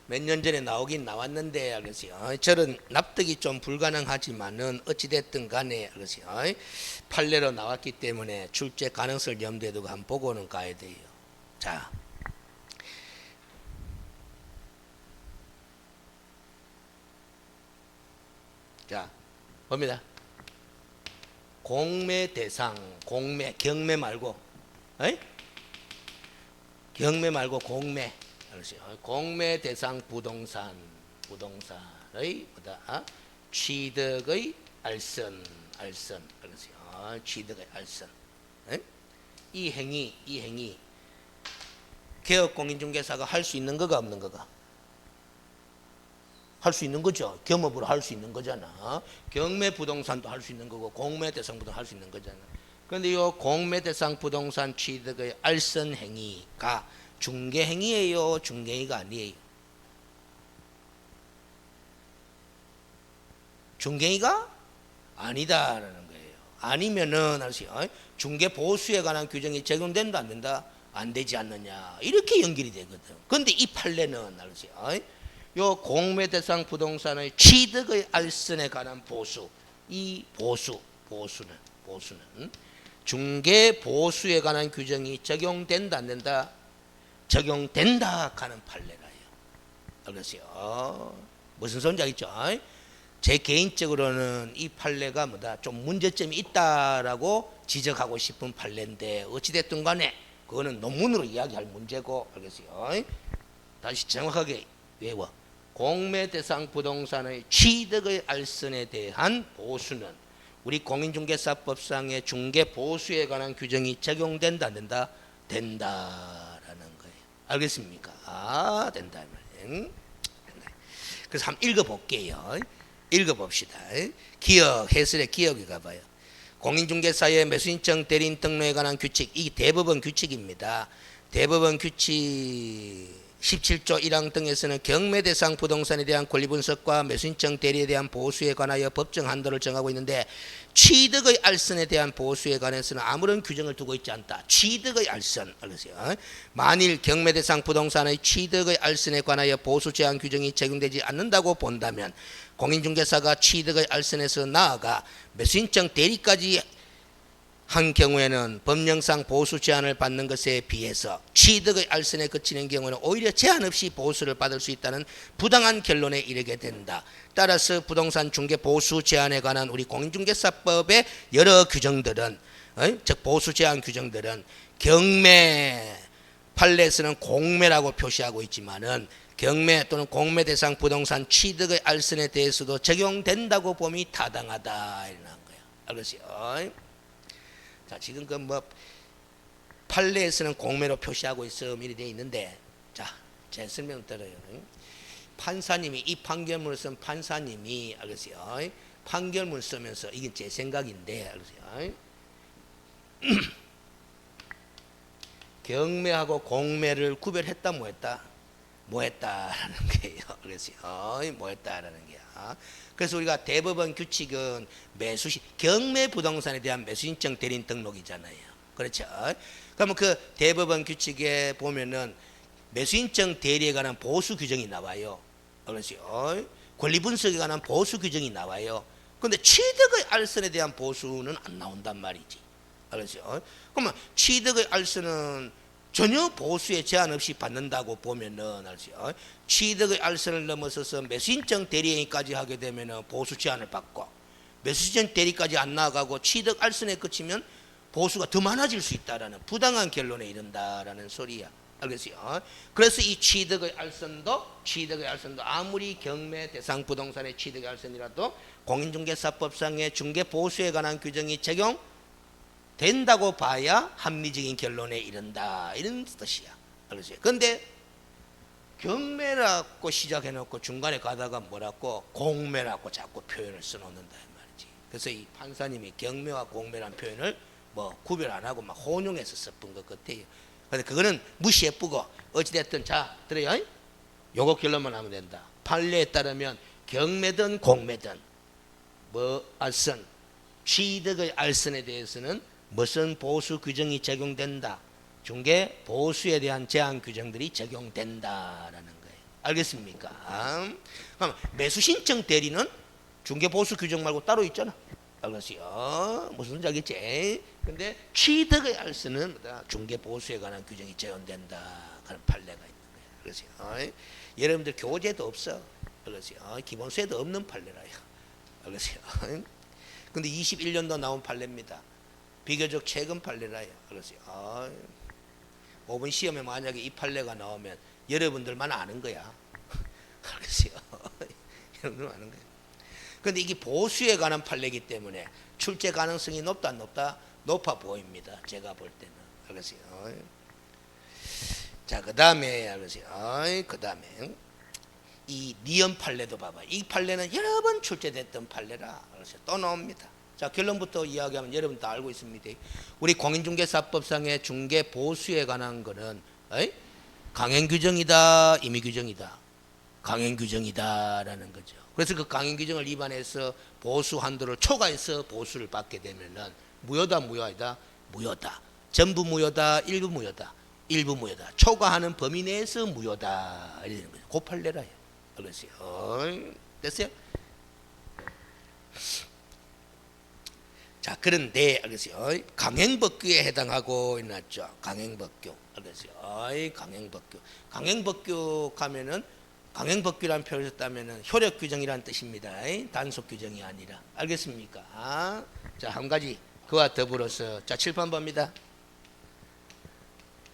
몇 년 전에 나오긴 나왔는데 알겠어요. 저는 납득이 좀 불가능하지만은 어찌됐든 간에 알겠어요. 판례로 나왔기 때문에 출제 가능성을 염두에 두고 한번 보고는 가야 돼요. 자, 봅니다. 공매 대상, 경매 말고, 경매 말고 공매. 공매 대상 부동산의 뭐다? 취득의 알선. 취득의 알선. 이 행위 개업공인중개사가 할 수 있는 거가 없는 거가? 할 수 있는 거죠. 겸업으로 할 수 있는 거잖아. 경매 부동산도 할 수 있는 거고 공매 대상 부동산 할 수 있는 거잖아. 그런데 이 공매 대상 부동산 취득의 알선 행위가 중개 행위예요, 중개행위가 아니에요? 중개행위가 아니다라는 거예요. 아니면은 알았어요. 중개 보수에 관한 규정이 적용된다 안 된다? 안 되지 않느냐? 이렇게 연결이 되거든. 그런데 이 판례는 알았어요. 요 공매 대상 부동산의 취득의 알선에 관한 보수, 이 보수는 중개 보수에 관한 규정이 적용된다 안 된다? 적용된다 하는 판례라요. 알겠어요? 무슨 소리인지 알겠죠? 제 개인적으로는 이 판례가 뭐다 좀 문제점이 있다라고 지적하고 싶은 판례인데 어찌됐든 간에 그거는 논문으로 이야기할 문제고 알겠어요? 다시 정확하게 외워. 공매 대상 부동산의 취득의 알선에 대한 보수는 우리 공인중개사법상의 중개 보수에 관한 규정이 적용된다 안 된다? 된다라는 거예요. 알겠습니까? 된다 말이에요. 그래서 한번 읽어볼게요. 읽어봅시다. 기억, 해설의 기억이 가봐요. 공인중개사의 매수인증 대리인 등록에 관한 규칙, 이 대법원 규칙입니다. 대법원 규칙 17조 1항 등에서는 경매 대상 부동산에 대한 권리 분석과 매수인증 대리에 대한 보수에 관하여 법정 한도를 정하고 있는데 취득의 알선에 대한 보수에 관해서는 아무런 규정을 두고 있지 않다. 취득의 알선, 알겠어요? 만일 경매 대상 부동산의 취득의 알선에 관하여 보수 제한 규정이 적용되지 않는다고 본다면 공인중개사가 취득의 알선에서 나아가 매수인증 대리까지 한 경우에는 법령상 보수 제한을 받는 것에 비해서 취득의 알선에 그치는 경우는 오히려 제한 없이 보수를 받을 수 있다는 부당한 결론에 이르게 된다. 따라서 부동산 중개 보수 제한에 관한 우리 공인중개사법의 여러 규정들은 즉 보수 제한 규정들은 경매 판례에서는 공매라고 표시하고 있지만은 경매 또는 공매 대상 부동산 취득의 알선에 대해서도 적용된다고 봄이 타당하다 이런 거예요. 알겠어요? 자, 지금 그 뭐 판례에서는 공매로 표시하고 있어 미리 되어 있는데, 자, 제 설명 들어요. 판사님이 이 판결문을 쓴 판사님이 알겠어요? 판결문 쓰면서 이게 제 생각인데 알겠어요? 경매하고 공매를 구별했다 뭐했다? 뭐했다라는 거예요. 그래서요. 뭐했다라는 게야. 그래서 우리가 대법원 규칙은 매수시 경매 부동산에 대한 매수인증 대리인 등록이잖아요. 그렇죠? 그러면 그 대법원 규칙에 보면은 매수인증 대리에 관한 보수 규정이 나와요. 알겠어요? 권리 분석에 관한 보수 규정이 나와요. 근데 취득의 알선에 대한 보수는 안 나온단 말이지. 알겠어요? 그러면 취득의 알선은 전혀 보수에 제한 없이 받는다고 보면은, 알겠어요? 취득의 알선을 넘어서서 매수신청 대리행위까지 하게 되면은 보수 제한을 받고, 매수신청 대리까지 안 나가고 취득 알선에 그치면 보수가 더 많아질 수 있다라는 부당한 결론에 이른다라는 소리야. 알겠어요? 그래서 이 취득의 알선도 아무리 경매 대상 부동산의 취득의 알선이라도 공인중개사법상의 중개보수에 관한 규정이 적용된다고 봐야 합리적인 결론에 이른다, 이런 뜻이야. 알겠어요? 근데 경매라고 시작해놓고 중간에 가다가 뭐라고 공매라고 자꾸 표현을 써놓는다 이 말이지. 그래서 이 판사님이 경매와 공매라는 표현을 뭐 구별 안 하고 막 혼용해서 써본 것 같아요. 근데 그거는 무시해보고 어찌됐든 자 들어요. 요거 결론만 하면 된다. 판례에 따르면 경매든 공매든 뭐 알선, 취득의 알선에 대해서는 무슨 보수 규정이 적용된다. 중개 보수에 대한 제한 규정들이 적용된다라는 거예요. 알겠습니까? 그럼 매수 신청 대리는 중개 보수 규정 말고 따로 있잖아. 알겠어요? 무슨 소리인지 알겠지? 근데 취득의 알선은 중개 보수에 관한 규정이 적용된다. 그런 판례가 있는 거예요. 알겠어요? 여러분들 교재도 없어. 알겠어요? 기본서에도 없는 판례라요. 알겠어요? 근데 21년도 나온 판례입니다. 비교적 최근 판례라요. 알겠어요? 5번 시험에 만약에 이 판례가 나오면 여러분들만 아는 거야. 알겠어요? 여러분들만 아는 거야. 근데 이게 보수에 관한 판례이기 때문에 출제 가능성이 높다 안 높다? 높아 보입니다. 제가 볼 때는. 알겠어요? 자, 그 다음에 알겠어요? 그 다음에 이 니은 판례도 봐봐. 이 판례는 여러 번 출제됐던 판례라. 알겠어요? 또 나옵니다. 자, 결론부터 이야기하면 여러분 다 알고 있습니다. 우리 공인중개사법상의 중개 보수에 관한 거는 강행 규정이다, 임의 규정이다. 강행 규정이다라는 거죠. 그래서 그 강행 규정을 위반해서 보수 한도를 초과해서 보수를 받게 되면은 무효다, 무효하다, 무효다. 전부 무효다, 일부 무효다, 일부 무효다. 초과하는 범위 내에서 무효다. 이러는 거죠. 그 판례라요. 알겠어요? 됐어요? 자, 그런데 알겠어요? 강행법규에 해당하고 있죠. 강행법규. 알겠어요? 강행법규. 강행법규 가면은 강행법규라는 표현을 썼다면은 효력 규정이라는 뜻입니다. 단속 규정이 아니라. 알겠습니까? 자, 한 가지 그와 더불어서 자, 칠판 봅니다.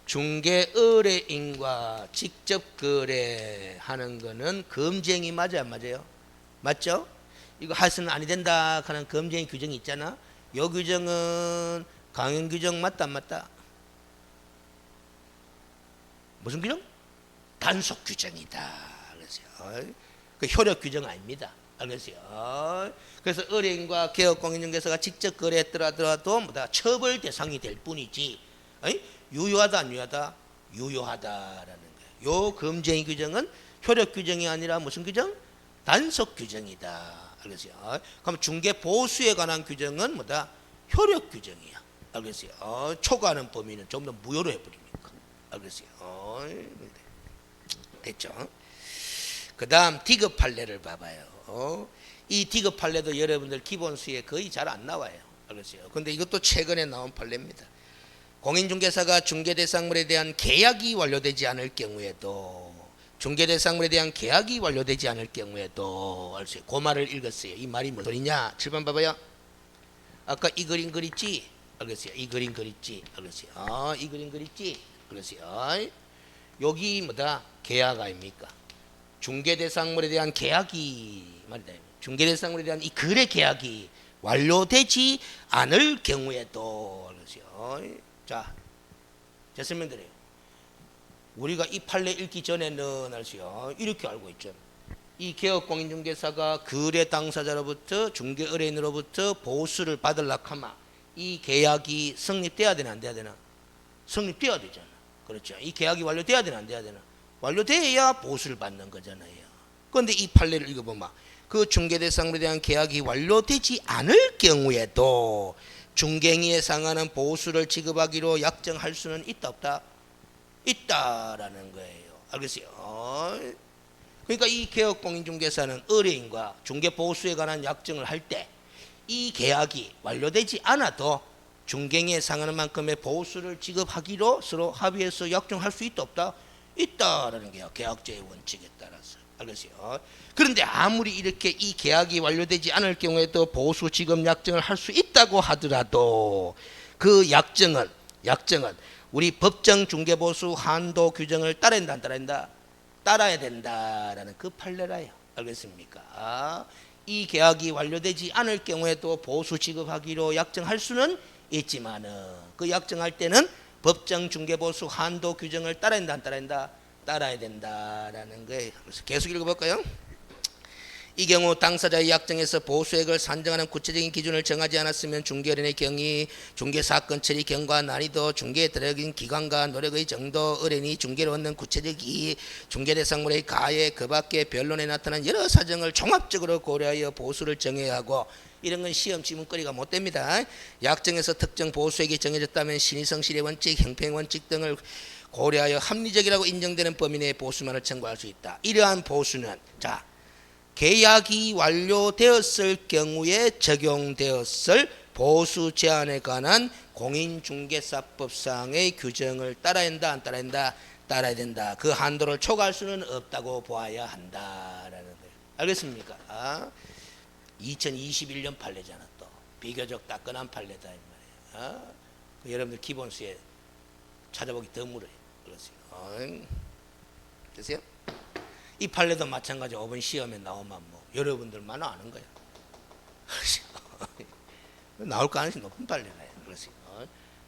중개 의뢰인과 직접 거래하는 거는 검증이 맞아요, 안 맞아요? 맞죠? 이거 해서는 아니 된다 하는 검증 규정이 있잖아. 요 규정은 강행 규정 맞다 안 맞다? 무슨 규정? 단속 규정이다. 알겠어요? 그 효력 규정 아닙니다. 알겠어요? 그래서 의뢰인과 개업공인중개사가 직접 거래했더라도 뭐다 처벌 대상이 될 뿐이지. 유효하다 안 유효하다? 유효하다라는 거예요. 요 검증 규정은 효력 규정이 아니라 무슨 규정? 단속 규정이다. 알겠어요? 그럼 중개 보수에 관한 규정은 뭐다? 효력 규정이야. 알겠어요? 초과하는 범위는 좀 더 무효로 해버리니까. 알겠어요? 됐죠? 그 다음 디귿 판례를 봐봐요. 이 디귿 판례도 여러분들 기본수에 거의 잘 안 나와요. 알겠어요? 근데 이것도 최근에 나온 판례입니다. 공인중개사가 중개대상물에 대한 계약이 완료되지 않을 경우에도 중개대상물에 대한 계약이 완료되지 않을 경우에도 알겠어요? 그 말을 읽었어요. 이 말이 무슨 소리냐? 7번 봐봐요. 아까 이 그림 그렸지? 알겠어요? 이 그림 그렸지? 알겠어요? 이 그림 그렸지? 알겠어요? 여기 뭐다? 계약 아닙니까? 중개대상물에 대한 계약이 말이다. 중개대상물에 대한 이 거래 계약이 완료되지 않을 경우에도 알겠어요? 자, 제가 설명드려요. 우리가 이 판례 읽기 전에는 알겠어요? 이렇게 알고 있죠. 이 개업공인중개사가 거래 당사자로부터 중개 의뢰인으로부터 보수를 받으려고 하면 이 계약이 성립돼야 되나 안 돼야 되나? 성립돼야 되잖아. 그렇죠. 이 계약이 완료돼야 되나 안 돼야 되나? 완료돼야 보수를 받는 거잖아요. 그런데 이 판례를 읽어보면 그 중개대상물에 대한 계약이 완료되지 않을 경우에도 중개행위에 상하는 보수를 지급하기로 약정할 수는 있다 없다? 있다라는 거예요. 알겠어요? 그러니까 이 개업공인중개사는 의뢰인과 중개보수에 관한 약정을 할 때 이 계약이 완료되지 않아도 중개인에 상하는 만큼의 보수를 지급하기로 서로 합의해서 약정할 수 있다 없다? 있다라는 게 계약제의 원칙에 따라서. 알겠어요? 그런데 아무리 이렇게 이 계약이 완료되지 않을 경우에도 보수 지급 약정을 할 수 있다고 하더라도 그 약정은 우리 법정 중개보수 한도 규정을 따라야 된다 안 따라야 된다? 따라야 된다라는 그 판례라요. 알겠습니까? 이 계약이 완료되지 않을 경우에도 보수 지급하기로 약정할 수는 있지만은 그 약정할 때는 법정 중개보수 한도 규정을 따라야 된다 안 따라야 된다? 따라야 된다라는 거예요. 그래서 계속 읽어볼까요? 이 경우 당사자의 약정에서 보수액을 산정하는 구체적인 기준을 정하지 않았으면 중개인의 경위, 중개사건 처리 경과 난이도, 중개에 들어간 기간과 노력의 정도, 의뢰인이 중개를 얻는 구체적 이익, 중개대상물의 가해, 그 밖에 변론에 나타난 여러 사정을 종합적으로 고려하여 보수를 정해야 하고, 이런 건 시험 지문거리가 못 됩니다. 약정에서 특정 보수액이 정해졌다면 신의성실의 원칙, 형평 원칙 등을 고려하여 합리적이라고 인정되는 범위 내의 보수만을 청구할 수 있다. 이러한 보수는 계약이 완료되었을 경우에 적용되었을 보수 제한에 관한 공인중개사법상의 규정을 따라야 한다 안 따라야 된다? 따라야 된다. 그 한도를 초과할 수는 없다고 보아야 한다라는 거예요. 알겠습니까? 2021년 판례잖아. 또 비교적 따끈한 판례다 이 말이에요. 여러분들 기본수에 찾아보기 드물어요. 그렇습니다. 됐어요? 이 판례도 마찬가지. 5번 시험에 나오면 뭐 여러분들만 아는 거야. 나올 가능성이 높은 판례라요. 그렇습니다.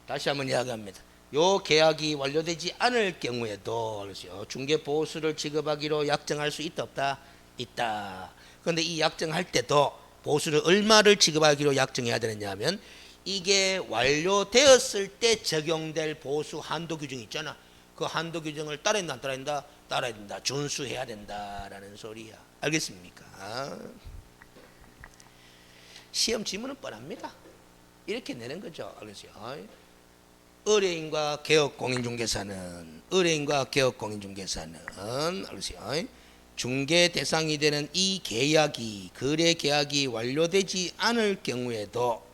다시 한번 이야기합니다. 요 계약이 완료되지 않을 경우에도 그렇죠. 중개 보수를 지급하기로 약정할 수 있다 없다? 있다. 그런데 이 약정할 때도 보수를 얼마를 지급하기로 약정해야 되느냐 하면 이게 완료되었을 때 적용될 보수 한도 규정이 있잖아. 그 한도 규정을 따라야 된다 안 따라야 된다? 따라야 된다. 준수해야 된다라는 소리야. 알겠습니까? 시험 지문은 뻔합니다. 이렇게 내는 거죠. 알겠어요? 의뢰인과 개업공인중개사는 알겠어요? 중개 대상이 되는 이 계약이 거래 계약이 완료되지 않을 경우에도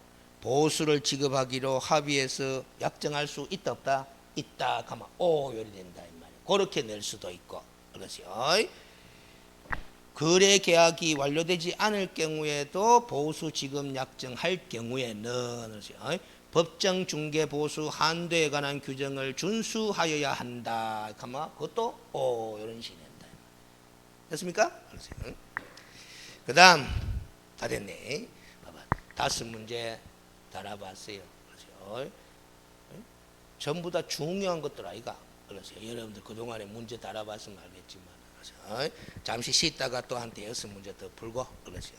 보수를 지급하기로 합의해서 약정할 수 있다 없다? 있다. 가만 오열이 된다 이 말이에요. 그렇게 낼 수도 있고. 알겠어요? 거래 계약이 완료되지 않을 경우에도 보수 지급 약정할 경우에는 법정 중개 보수 한도에 관한 규정을 준수하여야 한다. 가만 그것도 이런 식이 된다. 됐습니까? 그 다음 다 됐네. 봐봐. 5문제 달아봤어요. 그렇죠? 전부 다 중요한 것들 아이가. 그렇죠? 여러분들 그동안에 문제 달아봤으면 알겠지만 그렇죠? 잠시 쉬다가 또 한 6문제 더 풀고 그렇죠?